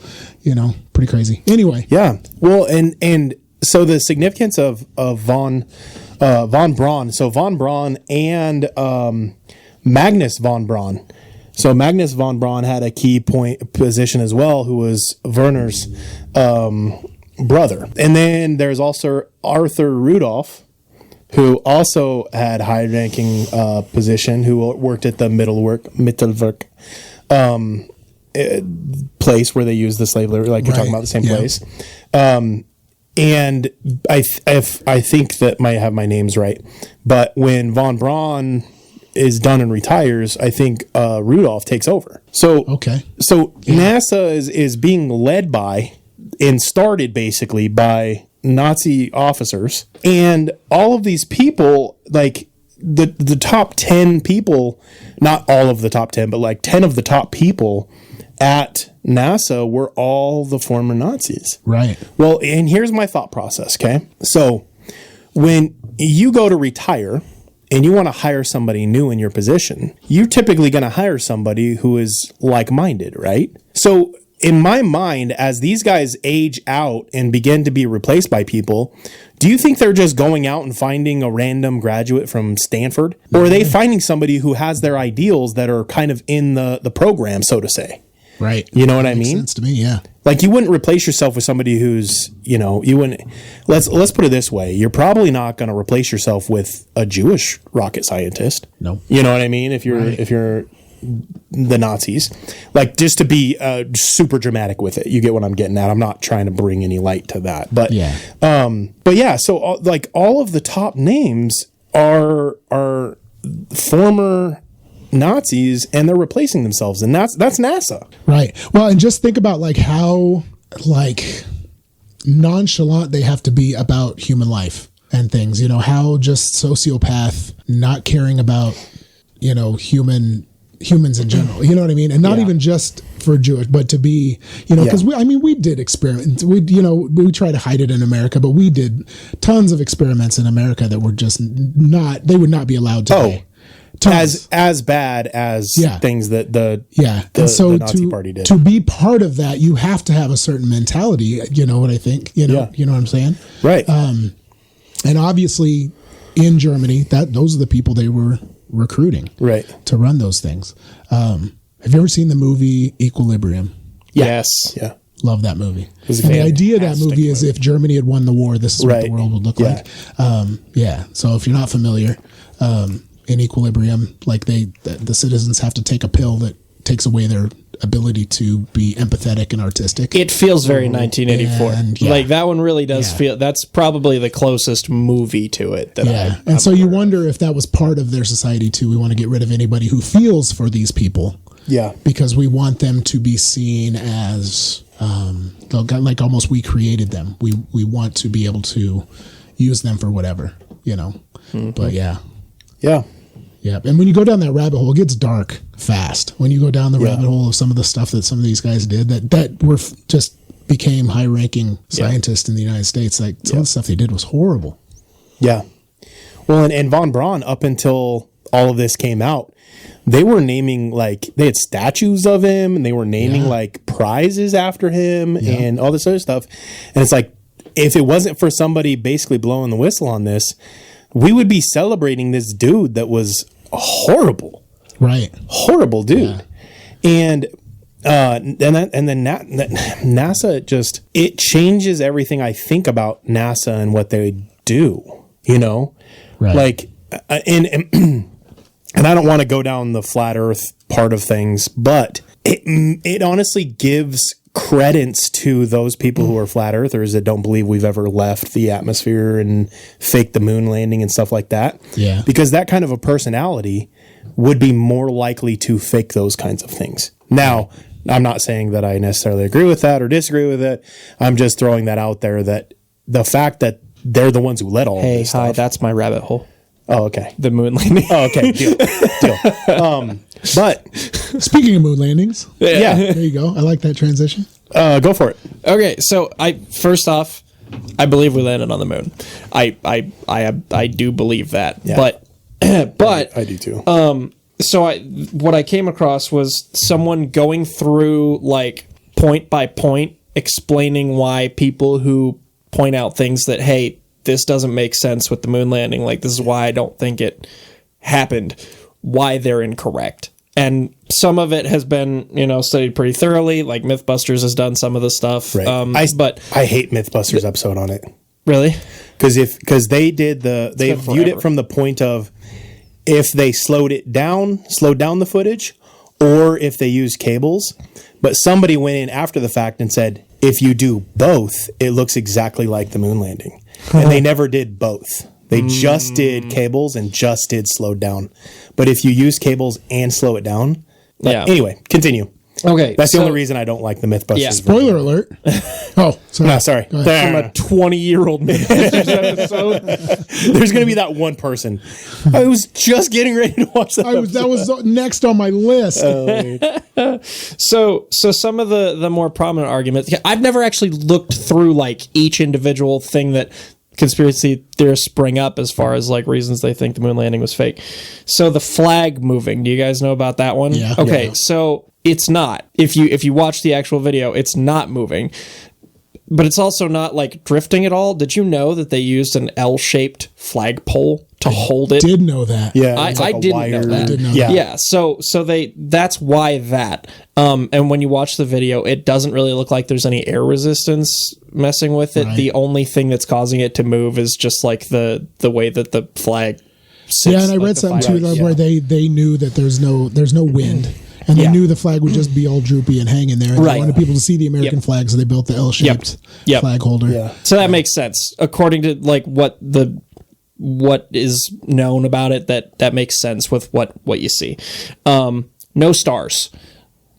pretty crazy. Anyway. Yeah. Well, and so the significance of von Braun. So von Braun and Magnus von Braun. So Magnus von Braun had a key position as well, who was Werner's brother. And then there's also Arthur Rudolph, who also had high-ranking position, who worked at the Mittelwerk place where they used the slave labor, like you're talking about the same place. And I think that might have my names right, but when von Braun is done and retires, I think Rudolph takes over. So NASA is being led by and started basically by Nazi officers, and all of these people, like the top 10 people, not all of the top 10, but like 10 of the top people at NASA were all the former Nazis. Right. Well, and here's my thought process, okay? So when you go to retire and you want to hire somebody new in your position, you're typically going to hire somebody who is like-minded, right? So in my mind, as these guys age out and begin to be replaced by people, do you think they're just going out and finding a random graduate from Stanford? Or are they finding somebody who has their ideals that are kind of in the program, so to say? Right. You know what I mean? Makes sense to me, yeah. Like you wouldn't replace yourself with somebody who's, you wouldn't. Let's put it this way: you're probably not going to replace yourself with a Jewish rocket scientist. No. You know what I mean? If you're the Nazis, like just to be super dramatic with it, you get what I'm getting at. I'm not trying to bring any light to that, but yeah. So all of the top names are former Nazis and they're replacing themselves, and that's NASA. Right. Well, and just think about like how like nonchalant they have to be about human life and things, you know, how just sociopath, not caring about, you know, humans in general, you know what I mean? And not even just for Jewish, but to be, you know, because we did experiments. We try to hide it in America, but we did tons of experiments in America that were just they would not be allowed to. As bad as things that the Nazi Party did. To be part of that, you have to have a certain mentality. You know what I think? You know what I'm saying? Right. And obviously, in Germany, those are the people they were recruiting, right, to run those things. Have you ever seen the movie Equilibrium? Yes. Yeah. Love that movie. And the idea of that movie is if Germany had won the war, this is what the world would look like. So if you're not familiar, in Equilibrium, like the citizens have to take a pill that takes away their ability to be empathetic and artistic. It feels very 1984. Like that one really does feel. That's probably the closest movie to it that And so you wonder if that was part of their society too. We want to get rid of anybody who feels for these people. Yeah. Because we want them to be seen as like almost we created them. We want to be able to use them for whatever, you know. Mm-hmm. But yeah. Yeah. And when you go down that rabbit hole, it gets dark fast. When you go down the rabbit hole of some of the stuff that some of these guys did that were just became high-ranking scientists in the United States, like some of the stuff they did was horrible. Yeah. Well, and von Braun, up until all of this came out, they were naming, like, they had statues of him, and they were naming, like, prizes after him and all this other stuff. And it's like, if it wasn't for somebody basically blowing the whistle on this, we would be celebrating this dude that was horrible. Right. Horrible dude. Yeah. And then NASA just, it changes everything I think about NASA and what they do, you know? Right. Like, and I don't want to go down the flat earth part of things, but it honestly gives credence to those people who are flat earthers that don't believe we've ever left the atmosphere and faked the moon landing and stuff like that. Yeah. Because that kind of a personality would be more likely to fake those kinds of things. Now, I'm not saying that I necessarily agree with that or disagree with it. I'm just throwing that out there, that the fact that they're the ones who let all of this stuff. That's my rabbit hole. Oh, okay. The moon landing. Oh, okay. Deal. But speaking of moon landings, there you go. I like that transition. Go for it. Okay, so first off, I believe we landed on the moon. I do believe that. Yeah. But I do too. So what I came across was someone going through, like, point by point, explaining why people who point out things that, hey, this doesn't make sense with the moon landing, like, this is why I don't think it happened, why they're incorrect. And some of it has been, studied pretty thoroughly. Like Mythbusters has done some of the stuff. Right. I hate Mythbusters episode on it. Really? Because they viewed it from the point of, if they slowed down the footage, or if they used cables. But somebody went in after the fact and said, if you do both, it looks exactly like the moon landing. And they never did both. They just did cables and just did slowed down. But if you use cables and slow it down, anyway, continue. Okay, that's the only reason I don't like the Mythbusters. Yeah. Spoiler alert. Oh, sorry. No, sorry. From a 20-year-old Mythbusters episode. There's going to be that one person. I was just getting ready to watch that. That was next on my list. So some of the more prominent arguments. I've never actually looked through, like, each individual thing that conspiracy theorists bring up as far as, like, reasons they think the moon landing was fake. So the flag moving. Do you guys know about that one? Yeah. Okay, yeah. So it's not. If you watch the actual video, it's not moving. But it's also not, like, drifting at all. Did you know that they used an L-shaped flagpole to hold it? Did know that. Yeah, I didn't know that. Didn't know Yeah. So that's why that. And when you watch the video, it doesn't really look like there's any air resistance messing with it. Right. The only thing that's causing it to move is just, like, the way that the flag sits. Yeah, and I read something too where they knew that there's no wind. And they knew the flag would just be all droopy and hanging there. And they wanted people to see the American flag, so they built the L-shaped flag holder. Yeah. So that makes sense. According to, like, what the what is known about it that makes sense with what you see. No stars.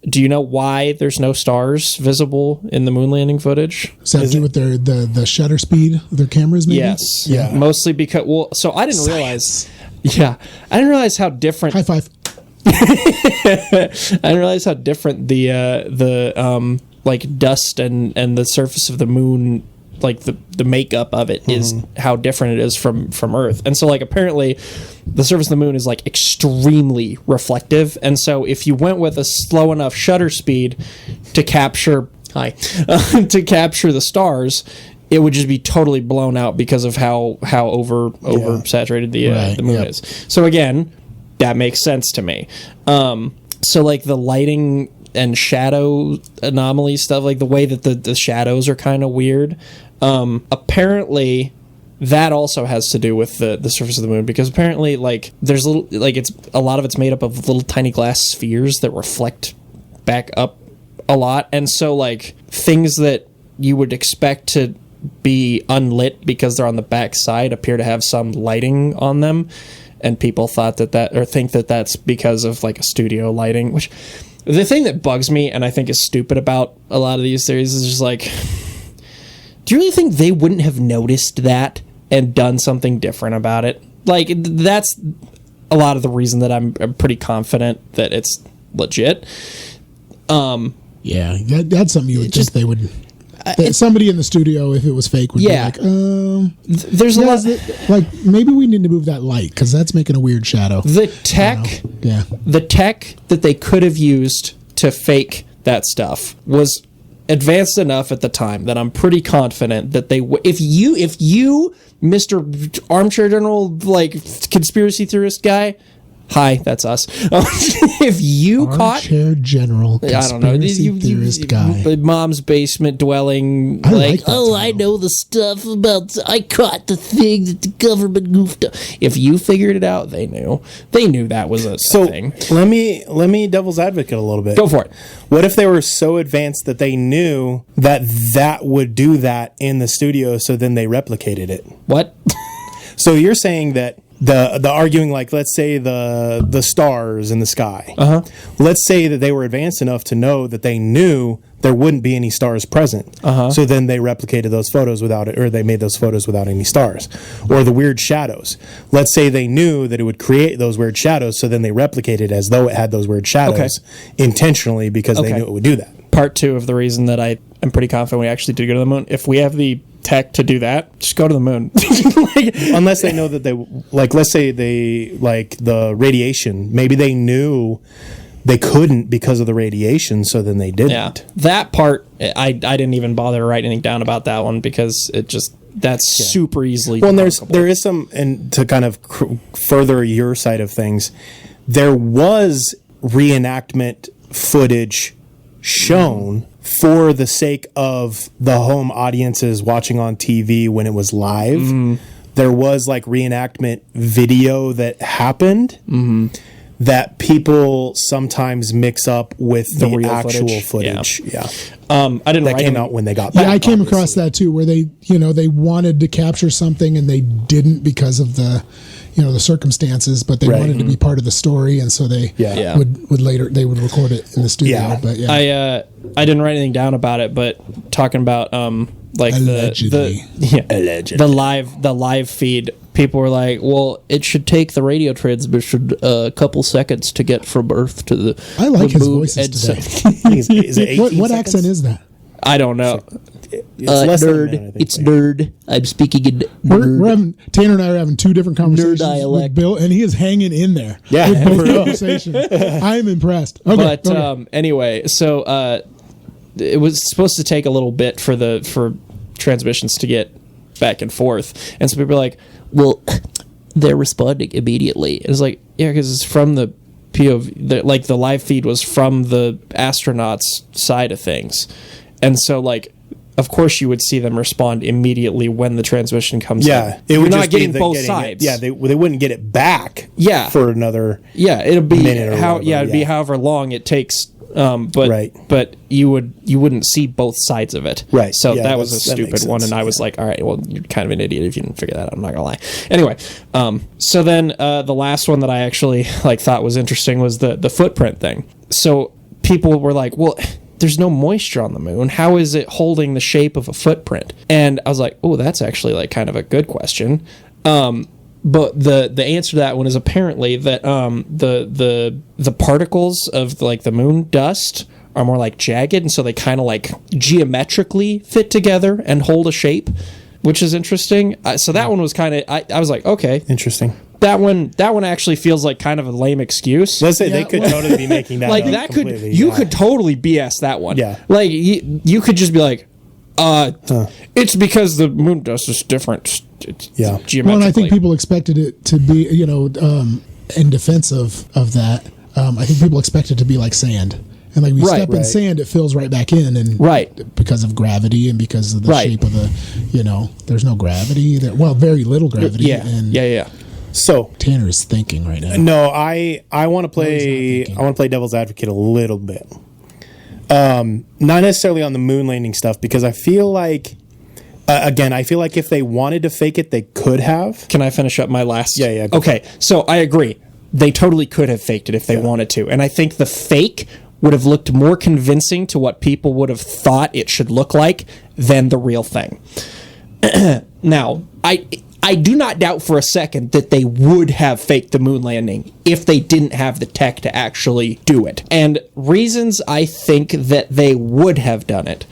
Do you know why there's no stars visible in the moon landing footage? Does that have to do with the shutter speed of their cameras, maybe? Yes. Yeah. Mostly because, so I didn't realize. Yeah. I didn't realize how different. High five. I didn't realize how different the like dust and the surface of the moon, like the makeup of it is how different it is from Earth. And so like apparently the surface of the moon is like extremely reflective, and so if you went with a slow enough shutter speed to capture to capture the stars, it would just be totally blown out because of how oversaturated the moon is. So again, that makes sense to me. So like the lighting and shadow anomaly stuff, like the way that the shadows are kind of weird. Apparently that also has to do with the surface of the moon, because apparently like there's little, like it's a lot of it's made up of little tiny glass spheres that reflect back up a lot. And so like things that you would expect to be unlit because they're on the back side appear to have some lighting on them. And people thought that or think that that's because of like a studio lighting, which the thing that bugs me and I think is stupid about a lot of these theories is just like, do you really think they wouldn't have noticed that and done something different about it? Like, that's a lot of the reason that I'm pretty confident that it's legit. Yeah, that's something you would think they would. Somebody in the studio, if it was fake, would be like, there's a lot. Like, maybe we need to move that light because that's making a weird shadow. The tech, the tech that they could have used to fake that stuff was advanced enough at the time that I'm pretty confident that they if you Mr. Armchair General, like conspiracy theorist guy, hi, that's us. If you Armchair General, conspiracy theorist guy, mom's basement dwelling, I know the stuff about. I caught the thing that the government goofed up. If you figured it out, they knew that was a thing. Let me devil's advocate a little bit. Go for it. What if they were so advanced that they knew that would do that in the studio, so then they replicated it? What? So you're saying that the arguing, like, let's say the stars in the sky. Let's say that they were advanced enough to know that they knew there wouldn't be any stars present. So then they replicated those photos without it, or they made those photos without any stars. Or the weird shadows. Let's say they knew that it would create those weird shadows, so then they replicated as though it had those weird shadows intentionally because they knew it would do that. Part two of the reason that I am pretty confident we actually did go to the moon. If we have the tech to do that, just go to the moon. Unless they know that they, like, let's say they, like, the radiation, maybe they knew they couldn't because of the radiation, so then they didn't. Yeah, that part, I didn't even bother to write anything down about that one because it just, that's super easily. Well, and there is some, and to kind of further your side of things, there was reenactment footage shown for the sake of the home audiences watching on TV when it was live. There was like reenactment video that happened that people sometimes mix up with the actual footage. I didn't. That came out when they got back. I came across that too, where they wanted to capture something and they didn't because of the the circumstances, but they wanted to be part of the story, and so they would later record it in the studio. But I didn't write anything down about it, but talking about like allegedly. the live feed, people were like, well, it should take the radio transmission a couple seconds to get from Earth to the I like the his moon. voices today. Is it 18 what seconds? accent is that? I don't know. It's less than a nerd. minute, I think. It's nerd. I'm speaking in We're having Tanner and I are having two different conversations dialect. with Bill, and he is hanging in there. Yeah, with both for real. conversations. I'm impressed. Okay, But anyway, so it was supposed to take a little bit for transmissions to get back and forth, and so people are like, well, they're responding immediately. And it's like, yeah, because it's from the POV, like the live feed was from the astronauts' side of things, and so like, of course you would see them respond immediately when the transmission comes in. It would You're not just getting be both sides. They wouldn't get it back. Yeah. For another. Yeah, it'll be minute or whatever, it'd be however long it takes but you wouldn't see both sides of it. Right. So Yeah, that was a that makes stupid one, sense. and I was like, all right, well, you're kind of an idiot if you didn't figure that out. I'm not gonna lie. Anyway, so then the last one that I actually thought was interesting was the footprint thing. So people were like, well, there's no moisture on the moon. How is it holding the shape of a footprint? And I was like, oh, that's actually kind of a good question. But the answer to that one is apparently that the particles of the moon dust are more jagged, and so they kind of geometrically fit together and hold a shape, which is interesting. So that one was kind of I was like, okay, Interesting. That one actually feels like kind of a lame excuse. Let's say they could totally be making that up that could completely, you could totally BS that one. Yeah. You could just be like, it's because the moon dust is different. Geometrically. Well, and I think people expected it to be, in defense of that. I think people expect it to be like sand, and we step in sand, it fills right back in, and because of gravity and because of the shape of the, there's no gravity. Very little gravity. Yeah. So Tanner is thinking right now. No, I want to play. I want to play devil's advocate a little bit. Not necessarily on the moon landing stuff, because I feel like, again, if they wanted to fake it, they could have. Can I finish up my last? Yeah. Okay, so I agree. They totally could have faked it if they wanted to, and I think the fake would have looked more convincing to what people would have thought it should look like than the real thing. Now, I do not doubt for a second that they would have faked the moon landing if they didn't have the tech to actually do it. And reasons I think that they would have done it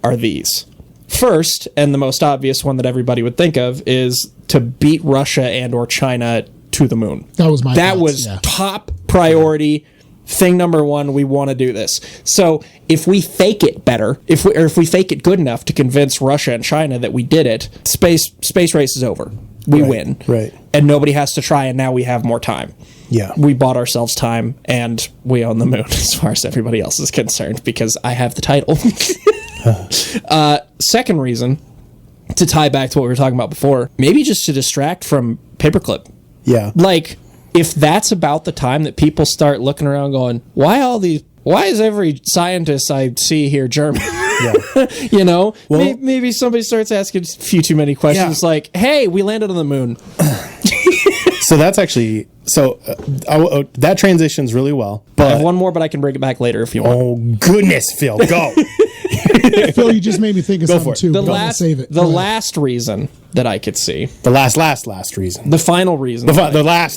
are these. First, and the most obvious one that everybody would think of, is to beat Russia and or China to the moon. That was top priority. Thing number one, we want to do this. So if we fake it better, if we fake it good enough to convince Russia and China that we did it, space race is over. We win. Right. And nobody has to try, and now we have more time. Yeah. We bought ourselves time, and we own the moon as far as everybody else is concerned, because I have the title. Second reason, to tie back to what we were talking about before, maybe just to distract from Paperclip. Yeah. If that's about the time that people start looking around going, why is every scientist I see here German? Yeah. Maybe somebody starts asking a few too many questions like, hey, we landed on the moon. So that's actually, that transitions really well. I But have one more, but I can bring it back later if you want. oh goodness, Phil, go. Phil, you just made me think of something too. The Save it. last reason that I could see. The last reason. The final reason. The last.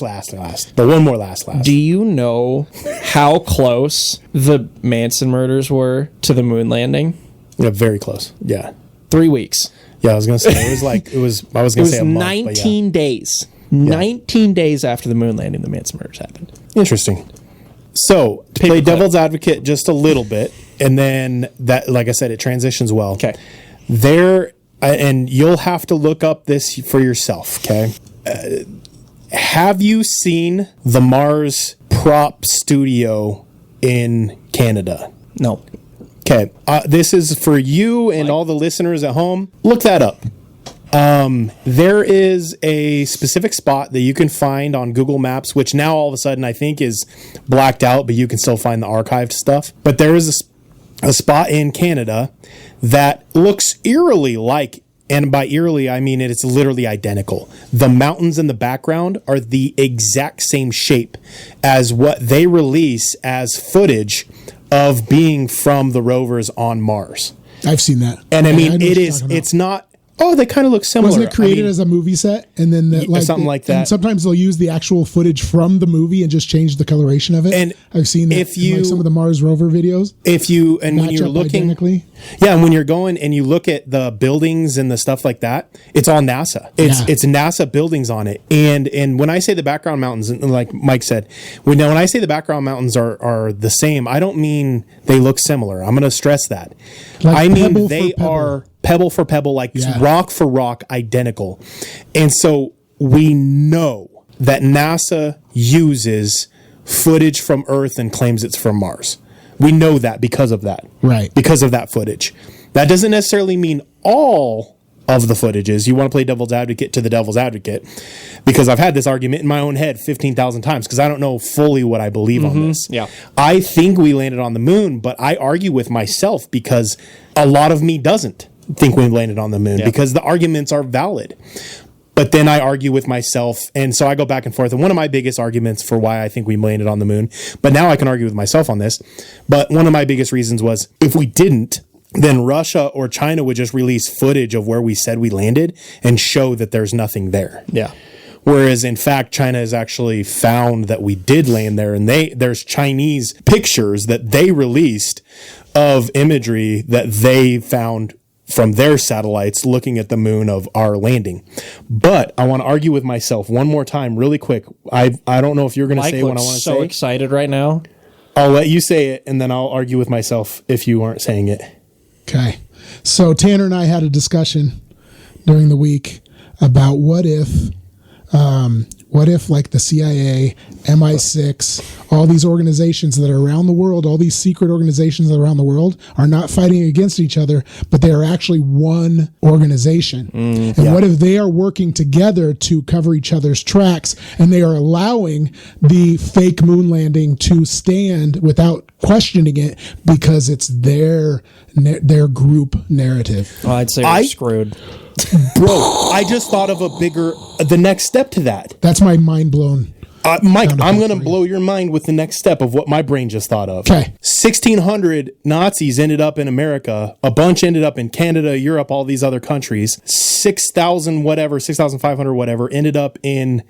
The one more last. Do you know how close the Manson murders were to the moon landing? Yeah, very close. Yeah. 3 weeks. Yeah, I was going to say, I was going to say a month. 19 days. 19 days after the moon landing, the Manson murders happened. Interesting. So, to play devil's advocate just a little bit, and then that, like I said, it transitions well. Okay. And you'll have to look up this for yourself, okay? Have you seen the Mars Prop Studio in Canada? No. Okay. This is for you and all the listeners at home. Look that up. There is a specific spot that you can find on Google Maps, which now all of a sudden I think is blacked out, but you can still find the archived stuff. But there is a spot in Canada that looks eerily like, and by eerily I mean it's literally identical. The mountains in the background are the exact same shape as what they release as footage of being from the rovers on Mars. I've seen that. And I mean, it's not, they kind of look similar. Wasn't it created as a movie set? And then something like that. And sometimes they'll use the actual footage from the movie and just change the coloration of it. And I've seen that in some of the Mars rover videos. When you're looking, and when you're going and you look at the buildings and the stuff like that, it's all NASA. It's NASA buildings on it. And when I say the background mountains, and like Mike said, when I say the background mountains are the same, I don't mean they look similar. I'm going to stress that. I mean they are pebble for pebble, rock for rock, identical. And so we know that NASA uses footage from Earth and claims it's from Mars. We know that because of that. Right. Because of that footage. That doesn't necessarily mean all of the footage is. You want to play devil's advocate to the devil's advocate, because I've had this argument in my own head 15,000 times because I don't know fully what I believe on this. Yeah. I think we landed on the moon, but I argue with myself because a lot of me doesn't think we landed on the moon because the arguments are valid. But then I argue with myself, and so I go back and forth. And one of my biggest arguments for why I think we landed on the moon, but now I can argue with myself on this, but one of my biggest reasons was if we didn't, then Russia or China would just release footage of where we said we landed and show that there's nothing there. Yeah. Whereas, in fact, China has actually found that we did land there, and there's Chinese pictures that they released of imagery that they found from their satellites looking at the moon of our landing. But I want to argue with myself one more time really quick. I don't know if you're going to say what I want to say. so excited right now. I'll let you say it, and then I'll argue with myself if you aren't saying it. Okay. So Tanner and I had a discussion during the week about what if like the CIA, MI6, all these organizations that are around the world, all these secret organizations that are around the world are not fighting against each other, but they are actually one organization. What if they are working together to cover each other's tracks, and they are allowing the fake moon landing to stand without questioning it because it's their group narrative? Well, I'd say we're screwed. Bro, I just thought of the next step to that. That's my mind blown. Mike, I'm going to blow your mind with the next step of what my brain just thought of. Okay. 1,600 Nazis ended up in America. A bunch ended up in Canada, Europe, all these other countries. 6,500 whatever ended up in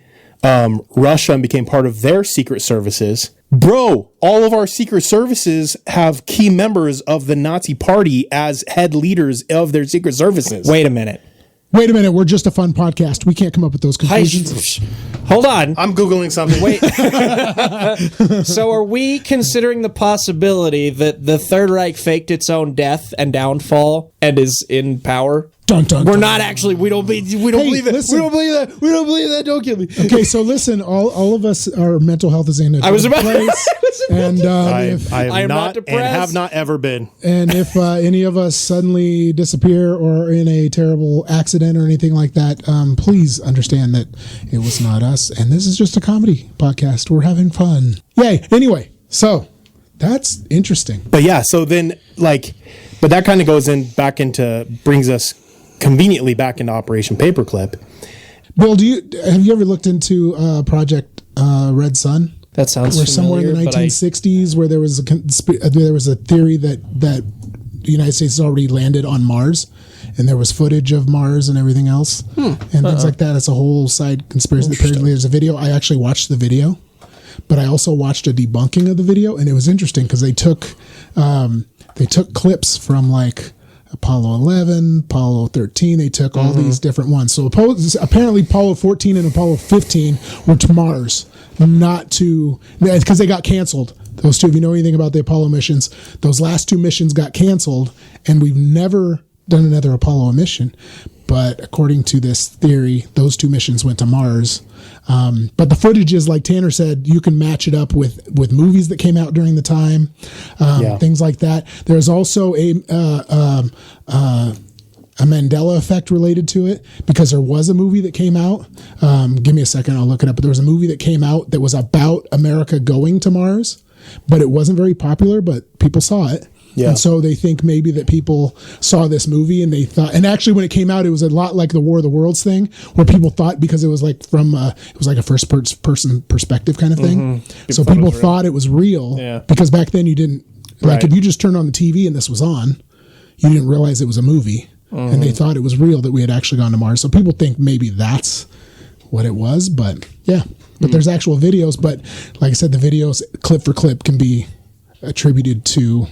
Russia and became part of their secret services. Bro, all of our secret services have key members of the Nazi party as head leaders of their secret services. Wait a minute. We're just a fun podcast. We can't come up with those conclusions. Hold on. I'm Googling something. Wait. So are we considering the possibility that the Third Reich faked its own death and downfall and is in power? Dun, dun, We're dun. not actually. We don't believe it. Listen. We don't believe that. We don't believe that. Don't kill me. Okay, so listen, all of us, our mental health is in a I was about place, and I I am not and depressed. have not ever been. and if any of us suddenly disappear or in a terrible accident or anything like that, please understand that it was not us, and this is just a comedy podcast. We're having fun. Yay! Anyway, so that's interesting. But yeah, so then but that kind of brings us conveniently back into Operation Paperclip. Bill, have you ever looked into Project Red Sun? That sounds Where somewhere in the 1960s, where there was a theory that the United States has already landed on Mars, and there was footage of Mars and everything else, and things like that. It's a whole side conspiracy. Apparently, there's a video. I actually watched the video, but I also watched a debunking of the video, and it was interesting because they took clips from like Apollo 11, Apollo 13. They took all these different ones. So apparently Apollo 14 and Apollo 15 were to Mars, because they got canceled. Those two, if you know anything about the Apollo missions, those last two missions got canceled, and we've never done another Apollo mission. But according to this theory, those two missions went to Mars. But the footage is, like Tanner said, you can match it up with movies that came out during the time, things like that. There's also a Mandela effect related to it, because there was a movie that came out. Give me a second, I'll look it up. But there was a movie that came out that was about America going to Mars, but it wasn't very popular, but people saw it. Yeah. And so they think maybe that people saw this movie and they thought, and actually when it came out, it was a lot like the War of the Worlds thing, where people thought, because it was like it was like a first person perspective kind of thing. So people thought it was real, because back then you didn't, like if you just turned on the TV and this was on, you didn't realize it was a movie, and they thought it was real that we had actually gone to Mars. So people think maybe that's what it was, but there's actual videos. But like I said, the videos clip for clip can be attributed to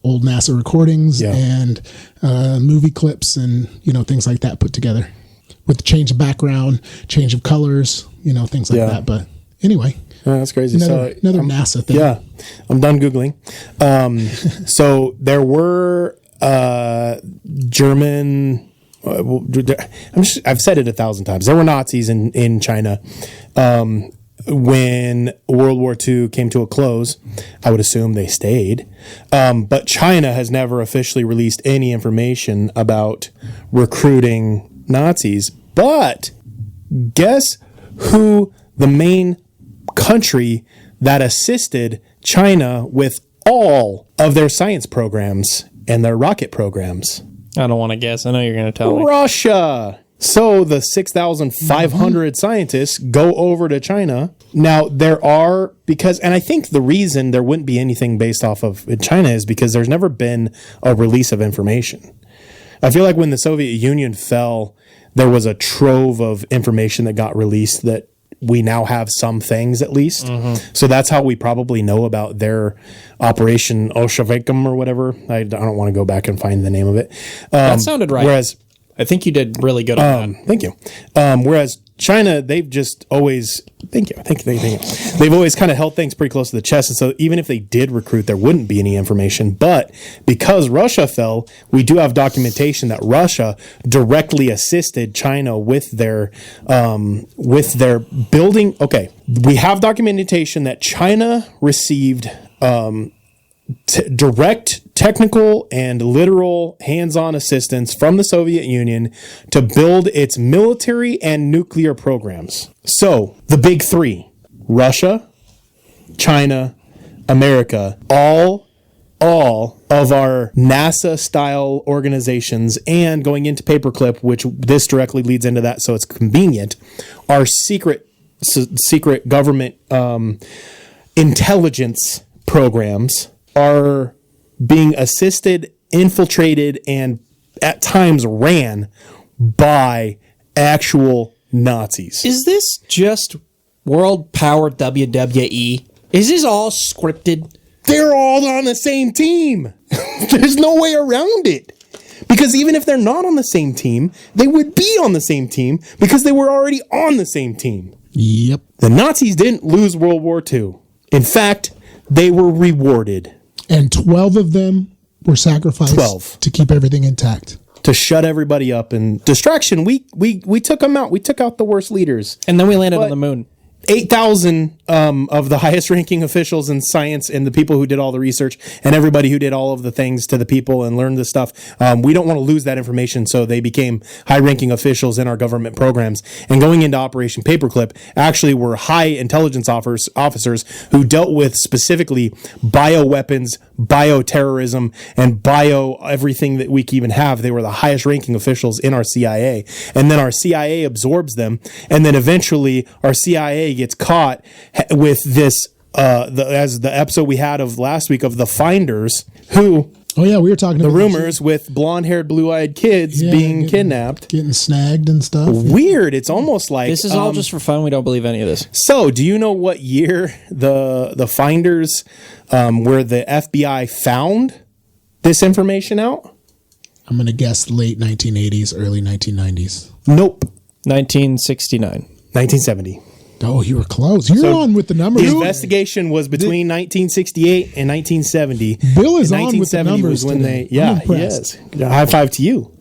old NASA recordings and movie clips and things like that put together with the change of background, change of colors, things like that. But anyway, that's crazy. Another NASA thing. Yeah, I'm done Googling. So there were German. I've said it 1,000 times. There were Nazis in China. When World War II came to a close, I would assume they stayed. But China has never officially released any information about recruiting Nazis. But guess who the main country that assisted China with all of their science programs and their rocket programs? I don't want to guess. I know you're going to tell me. Russia. So the 6,500 scientists go over to China. Now there are, and I think the reason there wouldn't be anything based off of China is because there's never been a release of information. I feel like when the Soviet Union fell, there was a trove of information that got released that we now have some things at least. So that's how we probably know about their Operation Paperclip or whatever. I don't want to go back and find the name of it. That sounded right. Whereas I think you did really good on that. Thank you. Whereas China, they've just always, thank you. They've always kind of held things pretty close to the chest. And so even if they did recruit, there wouldn't be any information. But because Russia fell, we do have documentation that Russia directly assisted China with their building. Okay. We have documentation that China received, direct technical and literal hands-on assistance from the Soviet Union to build its military and nuclear programs. So the big three, Russia, China, America, all of our NASA-style organizations, and going into Paperclip, which this directly leads into that, so it's convenient, are secret government intelligence programs are being assisted, infiltrated, and at times ran by actual Nazis. Is this just World Power WWE? Is this all scripted? They're all on the same team. There's no way around it. Because even if they're not on the same team, they would be on the same team because they were already on the same team. Yep. The Nazis didn't lose World War II. In fact, they were rewarded. And 12 of them were sacrificed 12. to keep everything intact. To shut everybody up and distraction. We took them out. We took out the worst leaders. And then we landed on the moon. 8,000 of the highest ranking officials in science and the people who did all the research and everybody who did all of the things to the people and learned this stuff. We don't want to lose that information. So they became high ranking officials in our government programs. And going into Operation Paperclip actually were high intelligence officers who dealt with specifically bioweapons, bioterrorism, and everything that we can even have. They were the highest ranking officials in our CIA. And then our CIA absorbs them. And then eventually our CIA gets caught with this, as the episode we had of last week of the Finders, who... Oh, yeah, we were talking about the rumors with blonde-haired, blue-eyed kids being kidnapped. Getting snagged and stuff. Weird. It's almost like... This is all just for fun. We don't believe any of this. So, do you know what year the Finders, where the FBI found this information out? I'm going to guess late 1980s, early 1990s. Nope. 1969. 1970. Oh, you were close. You're on with the numbers. The investigation was between 1968 and 1970. Bill is and on with the numbers was when today. he is. High five to you.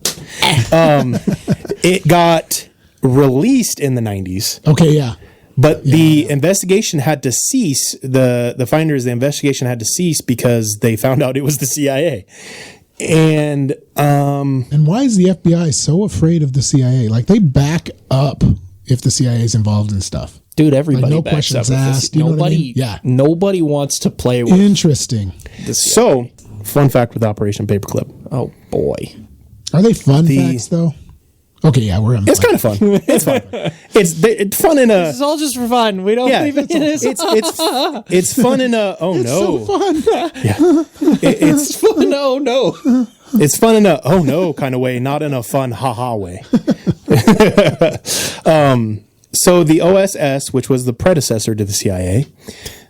It got released in the 90s. Okay, yeah. But the investigation had to cease. The Finders, the investigation had to cease because they found out it was the CIA. And why is the FBI so afraid of the CIA? Like, they back up if the CIA is involved in stuff. Dude, everybody no backs questions up with this. asked. You know what I mean? Yeah. Nobody wants to play with Interesting. this. So, fun fact with Operation Paperclip. Oh, boy. Are they fun facts, though? Okay, yeah, we're on. It's kind of fun. It's fun. It's fun in a... This is all just for fun. We don't believe in this. It's fun in a... Oh, It's no. so fun. Yeah. It's fun. Oh, no. It's fun in a oh no kind of way, not in a fun ha-ha way. So the OSS, which was the predecessor to the CIA,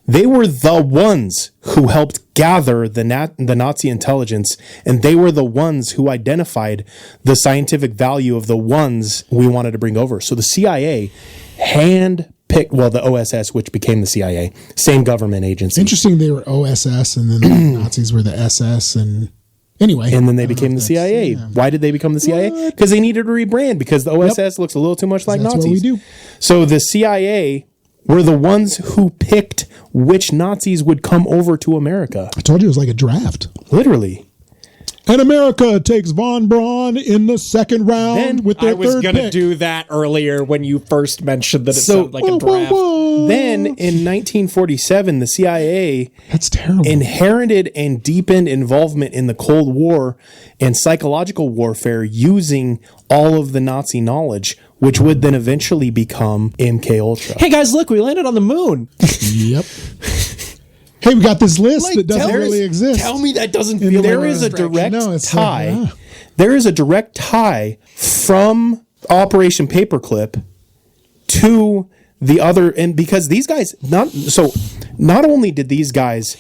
they were the ones who helped gather the Nazi intelligence, and they were the ones who identified the scientific value of the ones we wanted to bring over. So the CIA handpicked, well, the OSS, which became the CIA, same government agency. Interesting, they were OSS, and then the Nazis were the SS, and... Anyway. And then they became the CIA. Yeah. Why did they become the CIA? Because they needed to rebrand, because the OSS looks a little too much like Nazis. That's what we do. So the CIA were the ones who picked which Nazis would come over to America. I told you it was like a draft. Literally. And America takes Von Braun in the second round Then with their I was third going to pick. do that earlier when you first mentioned that it So- sounded like a draft. Then in 1947, the CIA That's terrible. inherited and deepened involvement in the Cold War and psychological warfare using all of the Nazi knowledge, which would then eventually become MK Ultra. Hey guys, look, we landed on the moon. Yep. Hey, we got this list that doesn't tell us- really exist. Tell me that doesn't And feel There like is a distraction. direct No, it's tie. like, There is a direct tie from Operation Paperclip to the other, and because these guys not only did these guys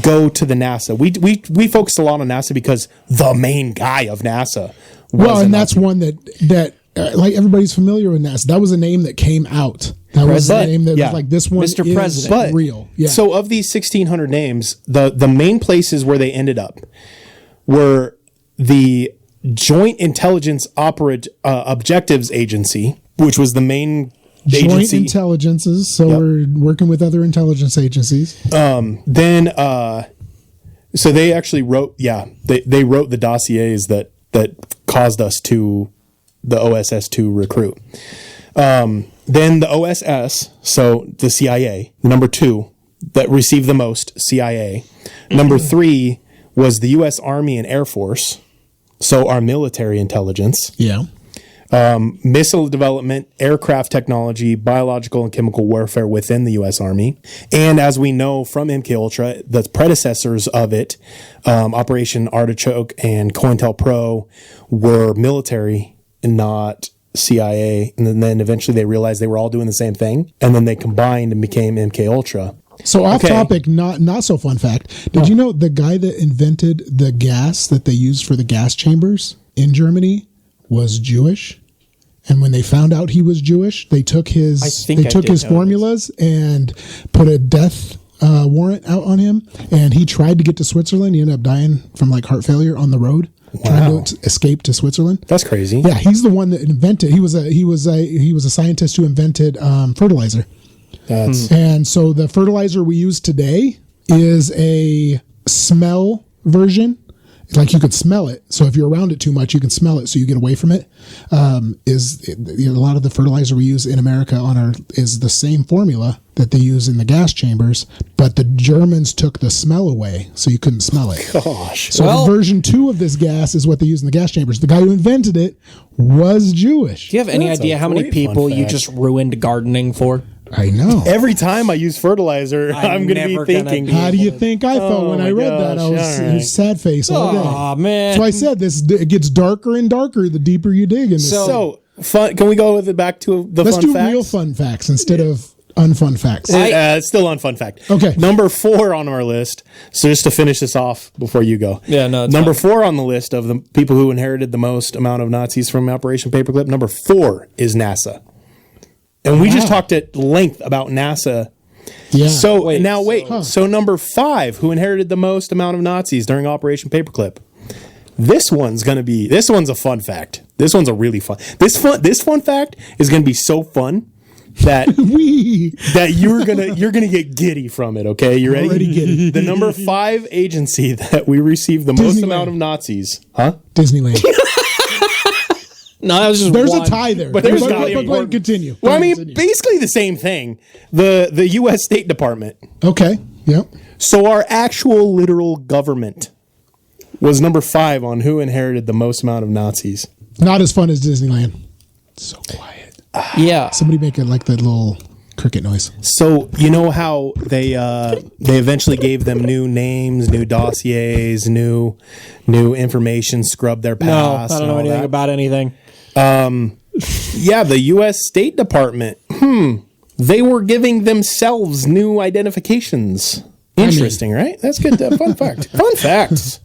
go to the NASA, we focused a lot on NASA because the main guy of NASA. Well, and that's one that like everybody's familiar with NASA. That was a name that came out. That was the President. name that Yeah. was like this one Mr. is President. real. Yeah. So of these 1,600 names, the main places where they ended up were the Joint Intelligence Objectives Agency, which was the main Joint agency. intelligences. So we're working with other intelligence agencies. Then, so they actually wrote, they wrote the dossiers that caused us to the OSS to recruit. Then the OSS, so the CIA, number 2 that received the most, CIA. Number 3 was the U.S. Army and Air Force, so our military intelligence. Yeah. Missile development, aircraft technology, biological and chemical warfare within the U.S. Army. And as we know from MK Ultra, the predecessors of it, Operation Artichoke and COINTELPRO, were military and not CIA. And then eventually they realized they were all doing the same thing. And then they combined and became MK Ultra. So off Okay. topic, not so fun fact. Did you know the guy that invented the gas that they used for the gas chambers in Germany was Jewish? And when they found out he was Jewish, they took his think I did know formulas and put a death warrant out on him. And he tried to get to Switzerland. He ended up dying from like heart failure on the road, trying to escape to Switzerland. That's crazy. Yeah, he's the one that invented. He was a scientist who invented fertilizer. And so the fertilizer we use today is a smell version. Like you could smell it. So if you're around it too much, you can smell it. So you get away from it. A lot of the fertilizer we use in America is the same formula that they use in the gas chambers, but the Germans took the smell away, so you couldn't smell it. Gosh. So Well- the version 2 of this gas is what they use in the gas chambers. The guy who invented it was Jewish. Do you have any That's a idea how many great fun people you fact. just ruined gardening for? I know. Every time I use fertilizer, I'm going to never be gonna thinking, be- How do you think I felt when my I read that? I gosh, was, all it was right. sad face all day. Aw, man. So I said it gets darker and darker the deeper you dig in this. so fun. Can we go with it back to the Let's fun do facts? real fun facts instead of unfun facts. It's still on fun fact. Okay. Number 4 on our list. So just to finish this off before you go. Yeah, no, it's Number fine. 4 on the list of the people who inherited the most amount of Nazis from Operation Paperclip. Number 4 is NASA. And we just talked at length about NASA. Yeah. So Wait, now wait. Huh. So number 5, who inherited the most amount of Nazis during Operation Paperclip? This one's a fun fact. This one's a really fun. This fun fact is gonna be so fun that that you're gonna get giddy from it. Okay, you ready? Already giddy. The number 5 agency that we received the most Disneyland. amount of Nazis, huh? Disneyland. No, that was just There's one. a tie there. But there's But gotta be go ahead and continue. Well, I Go ahead mean, and continue. basically the same thing. The U.S. State Department. Okay. Yep. So our actual literal government was number 5 on who inherited the most amount of Nazis. Not as fun as Disneyland. So quiet. Yeah. Somebody make it like that little cricket noise. So you know how they eventually gave them new names, new dossiers, new information, scrubbed their No, past. I don't and know all anything that. about anything. Yeah, the U.S. State Department. They were giving themselves new identifications. Interesting, right? That's good. Fun fact. Fun facts.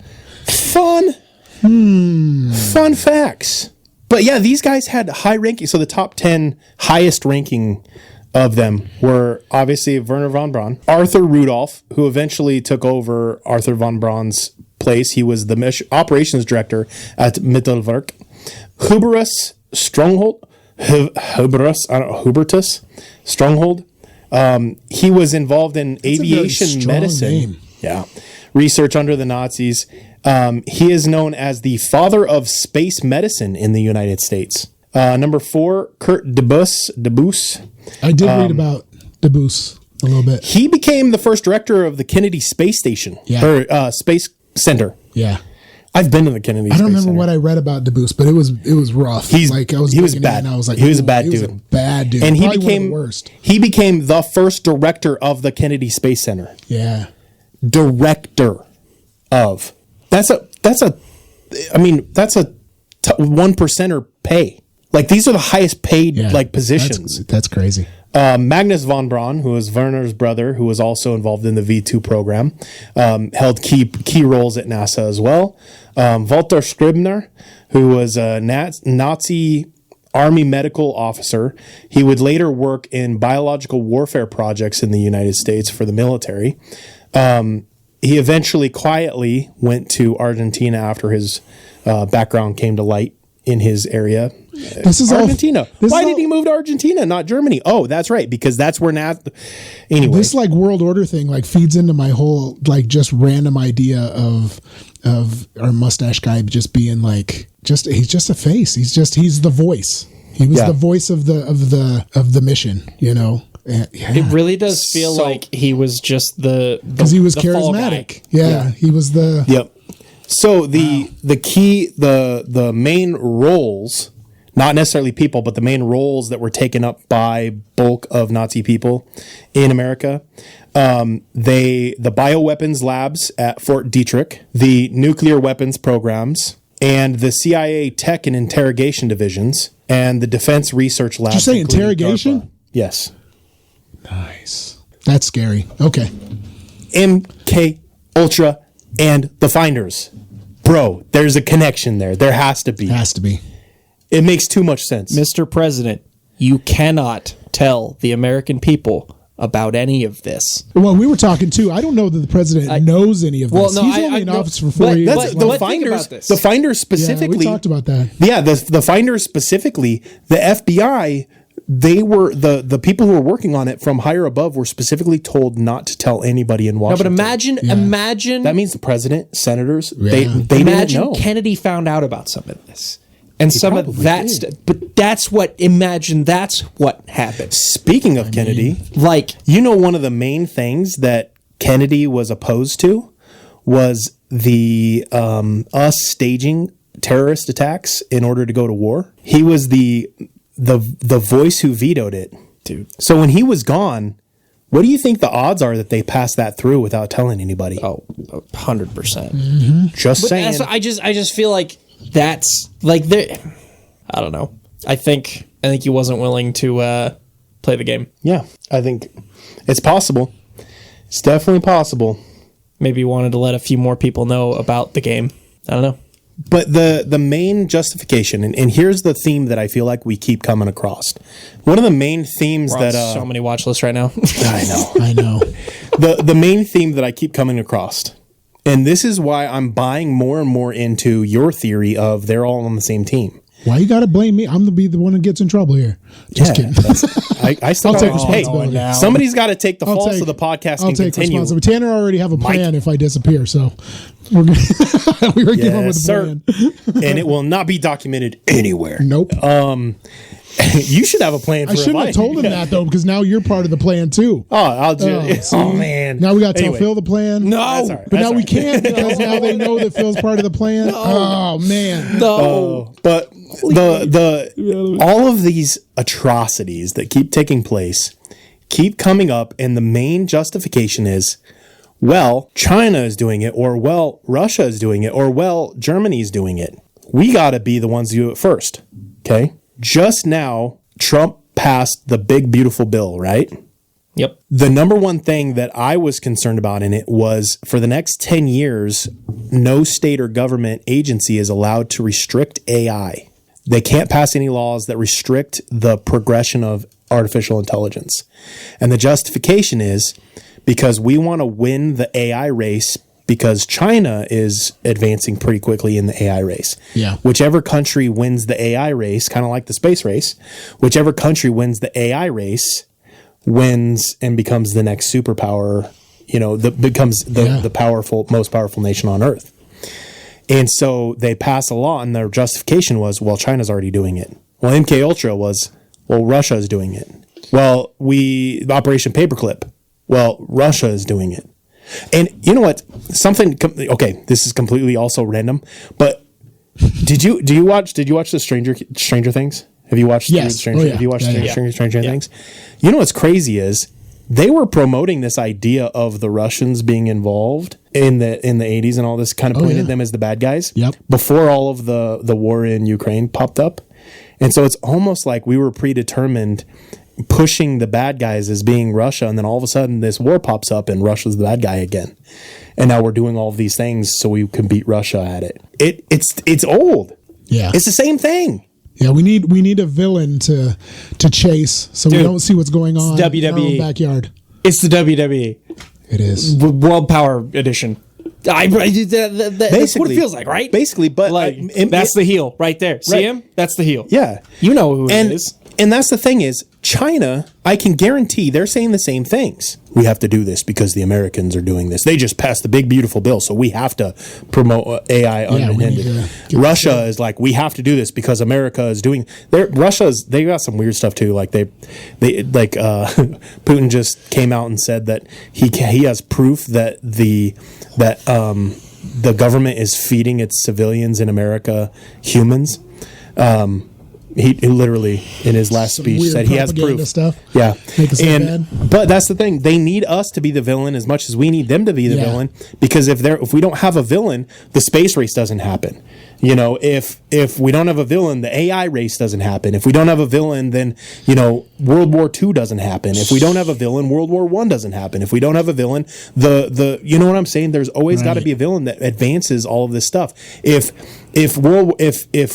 Fun facts. But yeah, these guys had high ranking. So the top 10 highest ranking of them were obviously Werner von Braun, Arthur Rudolph, who eventually took over Arthur von Braun's place. He was the operations director at Mittelwerk. Hubertus Stronghold. Hubertus Stronghold. He was involved in a very aviation strong medicine. name. Yeah. Research under the Nazis. He is known as the father of space medicine in the United States. Number 4, Kurt DeBoos. I did read about DeBoos a little bit. He became the first director of the Kennedy Space Station, or Space Center. Yeah. I've been to the Kennedy. I don't remember what I read about DeBoos, but it was rough. He was bad. I was like, he was a bad dude. He was a bad dude. And Probably one of the worst. He became the first director of the Kennedy Space Center. Yeah. Director of. That's a 1%er pay. Like, these are the highest paid positions. That's crazy. Magnus von Braun, who was Werner's brother, who was also involved in the V2 program, held key roles at NASA as well. Walter Scribner, who was a Nazi Army medical officer. He would later work in biological warfare projects in the United States for the military. He eventually quietly went to Argentina after his background came to light in his area. This is Argentina. Why did he move to Argentina, not Germany? Oh, that's right, because that's where anyway. This world order thing feeds into my whole just random idea of our mustache guy just being he's just a face. He's the voice. He was the voice of the mission, you know. Yeah. It really does feel like he was just because he was charismatic. Yeah, he was the. Yep. So the main roles, not necessarily people, but the main roles that were taken up by bulk of Nazi people in America, the bioweapons labs at Fort Detrick, the nuclear weapons programs, and the CIA tech and interrogation divisions, and the defense research labs. Did you say interrogation? DARPA. Yes. Nice. That's scary. Okay. MK Ultra and the Finders. Bro, there's a connection there. There has to be. Has to be. It makes too much sense. Mr. President, you cannot tell the American people about any of this. Well, we were talking too. I don't know that the president knows any of this. Well, no, he's only in office for 4 years. That's the Finders. The Finders specifically. Yeah, we talked about that. Yeah, the Finders specifically. The FBI. They were the people who were working on it from higher above were specifically told not to tell anybody in Washington. No, but imagine that means the president, senators, they imagine didn't know. Kennedy found out about some of this. And some of that stuff. But that's what happened. Speaking of Kennedy, one of the main things that Kennedy was opposed to was the us staging terrorist attacks in order to go to war. He was the voice who vetoed it. Dude. So when he was gone, what do you think the odds are that they passed that through without telling anybody? Oh, 100%. Mm-hmm. Just saying. I just feel like that's I don't know. I think he wasn't willing to play the game. Yeah, I think it's possible. It's definitely possible. Maybe he wanted to let a few more people know about the game. I don't know. But the main justification, and here's the theme that I feel like we keep coming across. One of the main themes We're on so many watch lists right now. I know. The main theme that I keep coming across, and this is why I'm buying more and more into your theory of they're all on the same team. Why you got to blame me? I'm the one who gets in trouble here. Just kidding. I still I'll take responsibility. Hey, somebody's got to take the fall so the podcast can continue. Tanner already have a plan if I disappear, so we're gonna we were giving with the plan. And it will not be documented anywhere. Nope. You should have a plan for I shouldn't have told him that, though, because now you're part of the plan, too. Oh, man. Now we got to tell Phil the plan. No. That's all right. But now we can't because now they know that Phil's part of the plan. No. Oh, man. No. But all of these atrocities that keep taking place keep coming up, and the main justification is, well, China is doing it, or, well, Russia is doing it, or, well, Germany is doing it. We got to be the ones who do it first, okay? Just now, Trump passed the big, beautiful bill, right? Yep. The number one thing that I was concerned about in it was for the next 10 years, no state or government agency is allowed to restrict AI. They can't pass any laws that restrict the progression of artificial intelligence. And the justification is because we want to win the AI race because China is advancing pretty quickly in the AI race. Yeah. Whichever country wins the AI race, kind of like the space race, whichever country wins the AI race wins and becomes the next superpower, becomes the most powerful nation on Earth. And so they passed a law, and their justification was, well, China's already doing it. Well, MK Ultra was, well, Russia is doing it. Well, Operation Paperclip. Well, Russia is doing it. And you know what? Okay, this is completely also random, but did you watch the Stranger Things? Have you watched Have you watched Stranger Things? You know what's crazy is they were promoting this idea of the Russians being involved in the 80s, and all this kind of pointed them as the bad guys. Yep. Before all of the war in Ukraine popped up. And so it's almost like we were predetermined, pushing the bad guys as being Russia, and then all of a sudden this war pops up and Russia's the bad guy again. And now we're doing all of these things so we can beat Russia at it. It's old. Yeah. It's the same thing. Yeah, we need a villain to chase so we don't see what's going on in our own backyard. It's the WWE. It is. World Power Edition. That's what it feels like, right? Basically, but like that's the heel right there. See him? That's the heel. Yeah. You know who it is. And that's the thing is, China, I can guarantee they're saying the same things. We have to do this because the Americans are doing this. They just passed the big, beautiful bill, so we have to promote AI unintended. Russia is like, we have to do this because America is doing. They got some weird stuff too. Like Putin just came out and said that he has proof that the government is feeding its civilians in America humans. He literally, in his last speech, said he has proof. Stuff. Yeah. But that's the thing. They need us to be the villain as much as we need them to be the villain. Because if we don't have a villain, the space race doesn't happen. You know, if we don't have a villain, the AI race doesn't happen. If we don't have a villain, then, World War II doesn't happen. If we don't have a villain, World War I doesn't happen. If we don't have a villain, you know what I'm saying? There's always got to be a villain that advances all of this stuff. If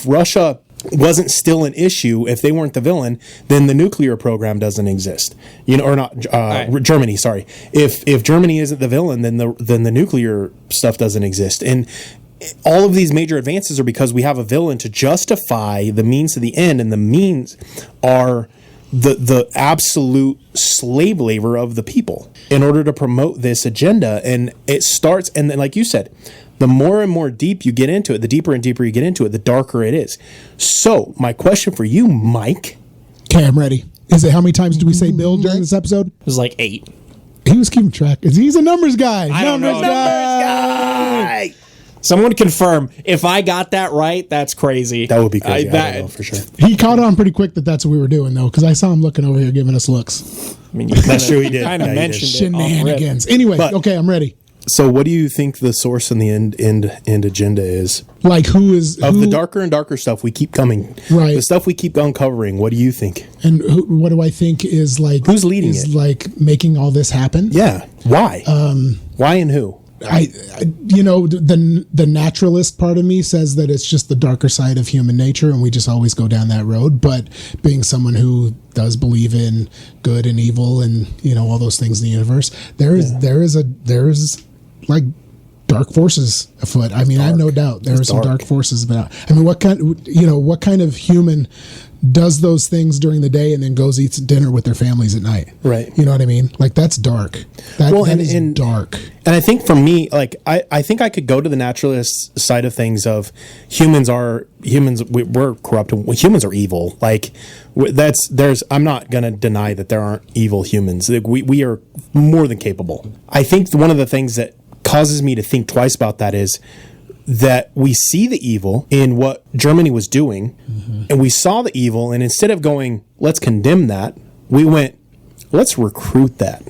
Russia wasn't still an issue, if they weren't the villain, then the nuclear program doesn't exist. Germany, sorry. If Germany isn't the villain, then the nuclear stuff doesn't exist. And all of these major advances are because we have a villain to justify the means to the end, and the means are the absolute slave labor of the people in order to promote this agenda. And it starts, and then, like you said, the more and more deep you get into it, the deeper and deeper you get into it, the darker it is. So, my question for you, Mike. Okay, I'm ready. Is it how many times do we say Bill during this episode? It was like 8. He was keeping track. He's a numbers guy. Numbers guy. Someone confirm. If I got that right, that's crazy. That would be crazy. I don't know for sure. He caught on pretty quick that's what we were doing, though, because I saw him looking over here giving us looks. I mean, that's true. He did. Kind of mentioned shenanigans. Anyway, okay, I'm ready. So, what do you think the source and the end agenda is? Like, the darker and darker stuff we keep coming, right? The stuff we keep uncovering. What do you think? And what do I think is like? Who's leading it? Like making all this happen? Yeah. Why? Why and who? The naturalist part of me says that it's just the darker side of human nature, and we just always go down that road. But being someone who does believe in good and evil, and all those things in the universe, there is like dark forces afoot. I mean, I have no doubt there are some dark forces about. I mean, what kind of human does those things during the day and then goes eats dinner with their families at night? Right. You know what I mean? Like, that's dark. That is dark. And I think for me, like, I think I could go to the naturalist side of things of humans. We're corrupt. Humans are evil. Like, I'm not going to deny that there aren't evil humans. Like, we are more than capable. I think one of the things that causes me to think twice about that is that we see the evil in what Germany was doing, and we saw the evil, and instead of going, let's condemn that, we went, let's recruit that.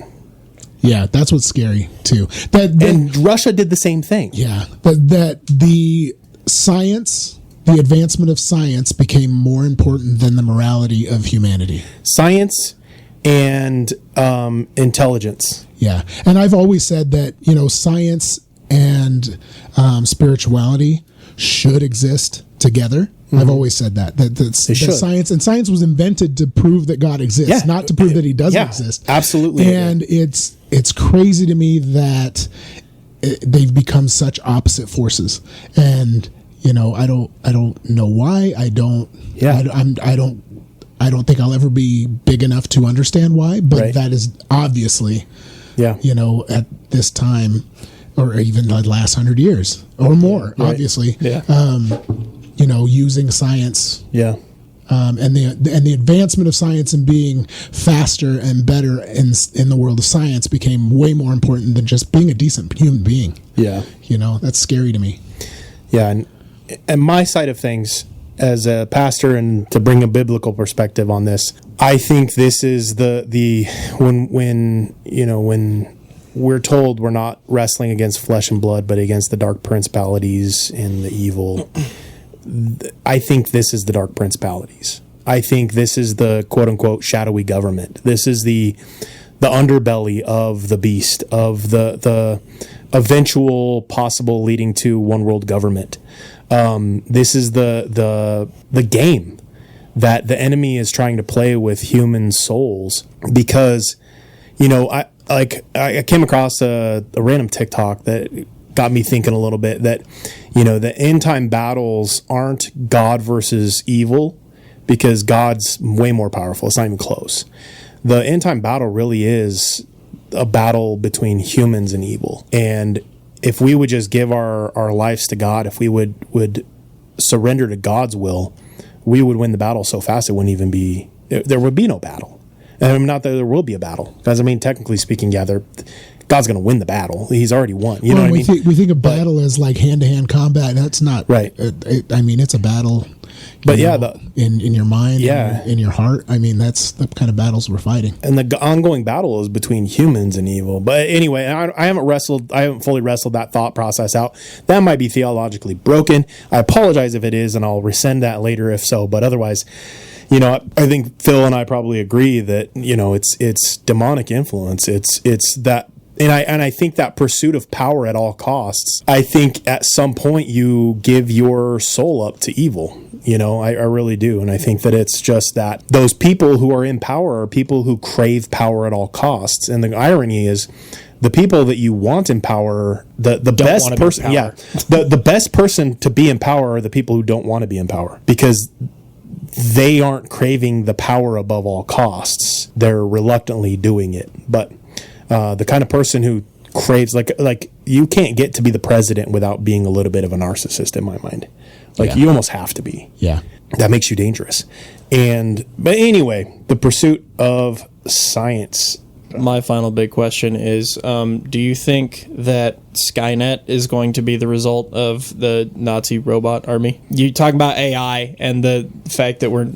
Yeah, that's what's scary too. And Russia did the same thing. Yeah, that the science, the advancement of science became more important than the morality of humanity. Science and intelligence. Yeah, and I've always said that science and spirituality should exist together. I've always said that science was invented to prove that God exists, not to prove that He doesn't exist. Absolutely. And it's crazy to me that they've become such opposite forces. And I don't know why. I don't think I'll ever be big enough to understand why, but that is obviously at this time or even the last 100 years or more, obviously. Yeah. Using science. Yeah. And the advancement of science and being faster and better in the world of science became way more important than just being a decent human being. Yeah. That's scary to me. Yeah. And my side of things as a pastor, and to bring a biblical perspective on this, I think this is when we're told we're not wrestling against flesh and blood, but against the dark principalities and the evil. I think this is the dark principalities. I think this is the quote unquote shadowy government. This is the underbelly of the beast, of the eventual possible leading to one world government. This is the game that the enemy is trying to play with human souls, because I came across a random TikTok that got me thinking a little bit that, the end time battles aren't God versus evil, because God's way more powerful. It's not even close. The end time battle really is a battle between humans and evil. And if we would just give our lives to God, if we would surrender to God's will, we would win the battle so fast it wouldn't even be, there would be no battle. And not that there will be a battle, because technically speaking, God's going to win the battle. He's already won. You know what I mean? We think of battle as like hand-to-hand combat. That's not right. It's a battle. But in your mind, yeah, in your heart. That's the kind of battles we're fighting. And the ongoing battle is between humans and evil. But anyway, I haven't fully wrestled that thought process out. That might be theologically broken. I apologize if it is, and I'll rescind that later if so. But otherwise, I think Phil and I probably agree that it's demonic influence. It's that. And I think that pursuit of power at all costs, I think at some point you give your soul up to evil. I really do. And I think that it's just that those people who are in power are people who crave power at all costs. And the irony is, the people that you want in power, the best person, the best person to be in power are the people who don't want to be in power, because they aren't craving the power above all costs. They're reluctantly doing it. But the kind of person who craves, like you can't get to be the president without being a little bit of a narcissist, in my mind. You almost have to be. Yeah. That makes you dangerous. But anyway, the pursuit of science. My final big question is, do you think that Skynet is going to be the result of the Nazi robot army? You talk about AI and the fact that we're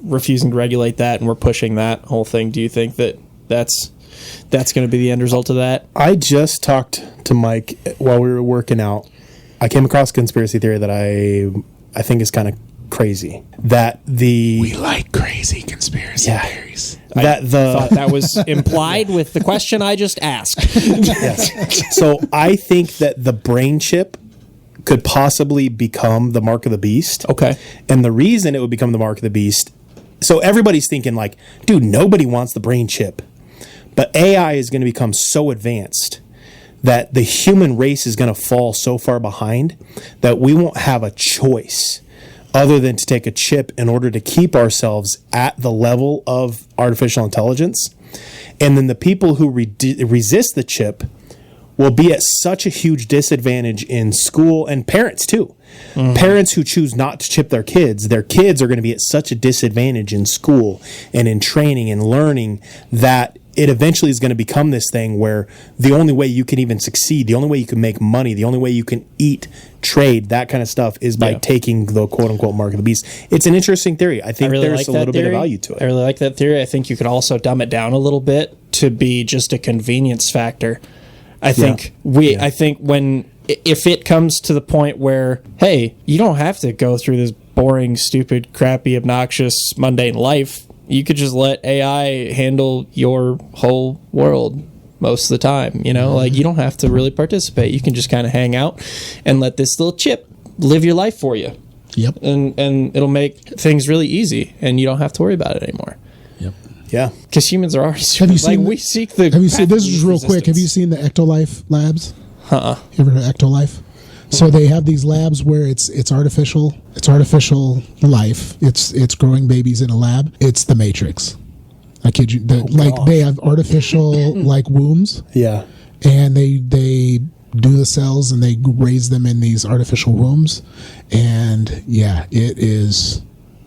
refusing to regulate that and we're pushing that whole thing. Do you think that that's going to be the end result of that? I just talked to Mike while we were working out. I came across a conspiracy theory that I think is kind of crazy. We like crazy conspiracy theories. I thought that was implied with the question I just asked. Yes. So I think that the brain chip could possibly become the mark of the beast. Okay. And the reason it would become the mark of the beast, so everybody's thinking dude, nobody wants the brain chip. But AI is going to become so advanced that the human race is going to fall so far behind that we won't have a choice other than to take a chip in order to keep ourselves at the level of artificial intelligence. And then the people who resist the chip will be at such a huge disadvantage in school, and parents too. Mm-hmm. Parents who choose not to chip their kids are going to be at such a disadvantage in school and in training and learning that it eventually is going to become this thing where the only way you can even succeed, the only way you can make money, the only way you can eat, trade, that kind of stuff is by taking the quote-unquote mark of the beast. It's an interesting theory. I think there's a little bit of value to it. I really like that theory. I think you could also dumb it down a little bit to be just a convenience factor. I think if it comes to the point where, hey, you don't have to go through this boring, stupid, crappy, obnoxious, mundane life. You could just let AI handle your whole world most of the time. You don't have to really participate. You can just kind of hang out and let this little chip live your life for you. Yep. And it'll make things really easy, and you don't have to worry about it anymore. Yep. Yeah. Because humans are already super, we seek the... Have you seen, this is real quick, have you seen the Ectolife labs? Uh-uh. You ever heard of Ectolife? So they have these labs where it's artificial life. It's growing babies in a lab. It's the Matrix. I kid you. They have artificial wombs. Yeah. and they do the cells and they raise them in these artificial wombs, and yeah, it is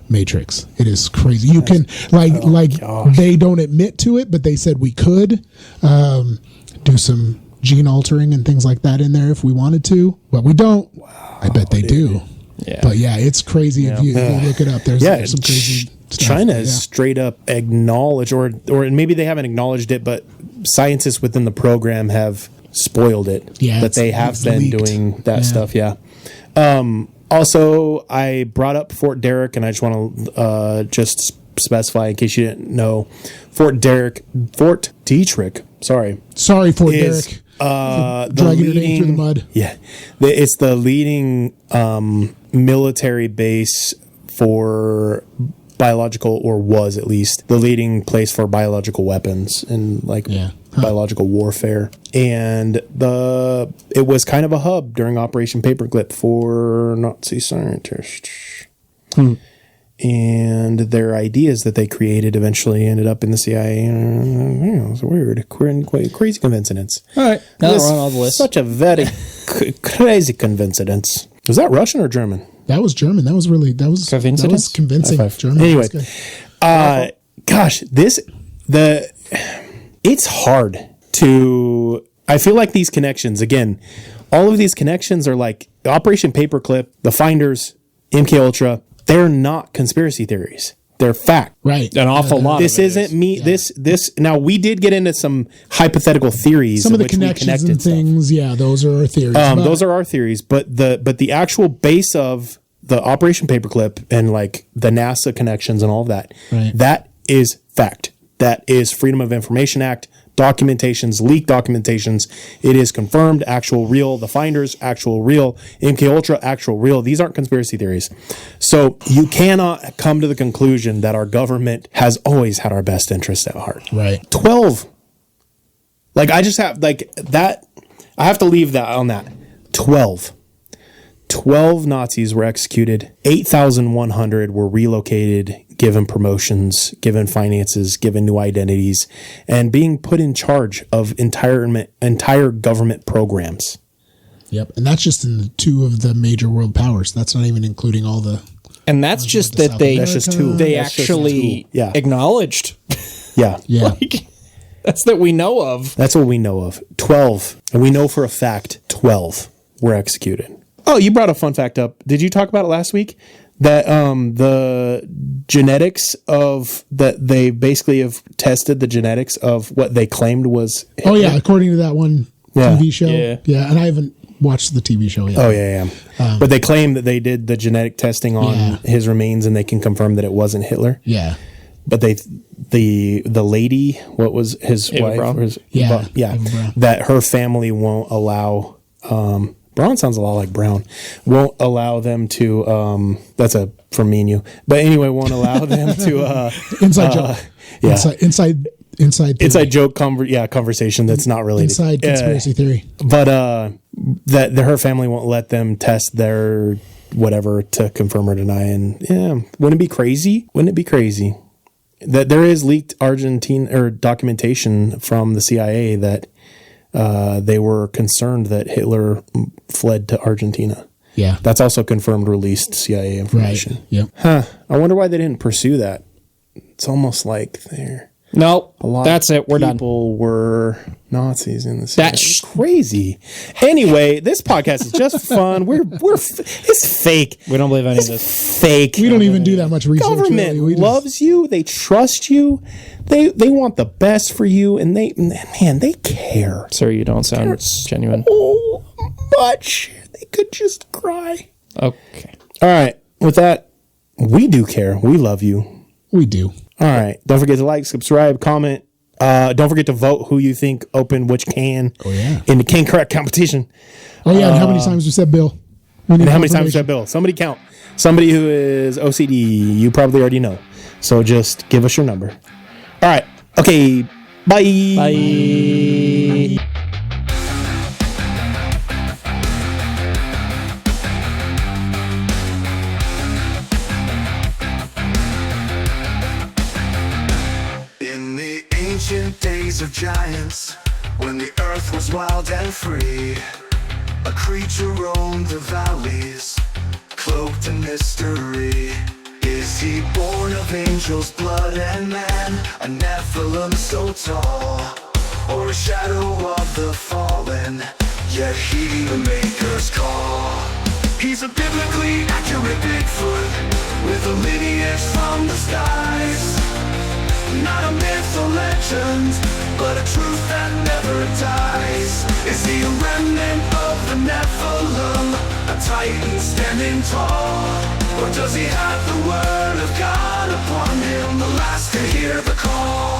Matrix. It is crazy. You can they don't admit to it, but they said we could do some gene altering and things like that in there if we wanted to, but we don't. Wow, I bet they do. Yeah. But yeah, it's crazy if you look it up. There's some crazy stuff. China has straight up acknowledged, or maybe they haven't acknowledged it, but scientists within the program have spoiled it. Yeah, that they have been leaked. Doing that stuff. Yeah. Also, I brought up Fort Derrick, and I just want to just specify in case you didn't know, Fort Detrick. Sorry, Fort Derrick. Dragging your name through the mud. Yeah, it's the leading military base for biological, or was at least the leading place for biological weapons and biological warfare. And it was kind of a hub during Operation Paperclip for Nazi scientists. And their ideas that they created eventually ended up in the CIA. It's weird. Crazy coincidence. All right. Now we're on all the list. Such a very crazy coincidence. Was that Russian or German? That was German. That was convincing. German. Anyway, gosh, it's hard to. I feel like these connections, again, all of these connections are like Operation Paperclip, the Finders, MK Ultra. They're not conspiracy theories. They're fact. Right. An awful lot. This isn't me. Yeah. This. Now we did get into some hypothetical theories. Some of the connections and things. Yeah, those are our theories. Those are our theories. But the actual base of the Operation Paperclip and like the NASA connections and all of that, that is fact. That is Freedom of Information Act documentations, leaked documentations. It is confirmed, actual, real. The Finders, actual, real. MK Ultra, actual, real. These aren't conspiracy theories. So you cannot come to the conclusion that our government has always had our best interests at heart. Right. 12. Like I just have like that. I have to leave that on that. 12 Nazis were executed. 8,100 were relocated, given promotions, given finances, given new identities, and being put in charge of entire government programs. Yep. And that's just in two of the major world powers. That's not even including all the... And that's just that that's just two. They actually acknowledged. Yeah. Yeah. That's that we know of. That's what we know of. 12. And we know for a fact 12 were executed. Oh, you brought a fun fact up. Did you talk about it last week? That the genetics of that they basically have tested the genetics of what they claimed was Hitler? Oh yeah, according to that one TV show. Yeah, and I haven't watched the TV show yet. Oh yeah. But they claim that they did the genetic testing on his remains and they can confirm that it wasn't Hitler. Yeah. But the lady, what was his Eva wife? Braun. That her family won't allow. Brown sounds a lot like Brown. Won't allow them to. That's from me and you. But anyway, won't allow them to. Inside joke. Yeah. Inside joke. Conversation that's not related. Inside conspiracy theory. But that her family won't let them test their whatever to confirm or deny. And wouldn't it be crazy? Wouldn't it be crazy that there is leaked Argentine or documentation from the CIA that. They were concerned that Hitler fled to Argentina. Yeah. That's also confirmed released CIA information. Right. Yep. Huh. I wonder why they didn't pursue that. It's almost like they're... No, that's it. We're done. People were Nazis in the CIA. That's crazy. Anyway, this podcast is just fun. It's fake. We don't believe any of this. Fake. We don't even do that much research. Government loves you. They trust you. They want the best for you, and they care. Sir, you don't sound genuine. Oh, much. They could just cry. Okay. All right. With that, we do care. We love you. We do. All right. Don't forget to like, subscribe, comment. Don't forget to vote who you think opened which can in the Can Correct competition. Oh, yeah. And how many times we said Bill? And how many times we said Bill? Somebody count. Somebody who is OCD, you probably already know. So just give us your number. All right. Okay. Bye. Bye. In the ancient days of giants, when the earth was wild and free, a creature roamed the valleys, cloaked in mystery. Is he born of angels' blood and man, a Nephilim so tall, or a shadow of the fallen, yet he the maker's call? He's a biblically accurate Bigfoot, with a lineage from the skies. Not a myth or legend, but a truth that never dies. Is he a remnant of the Nephilim, a titan standing tall? Or does he have the word of God upon him, the last to hear the call?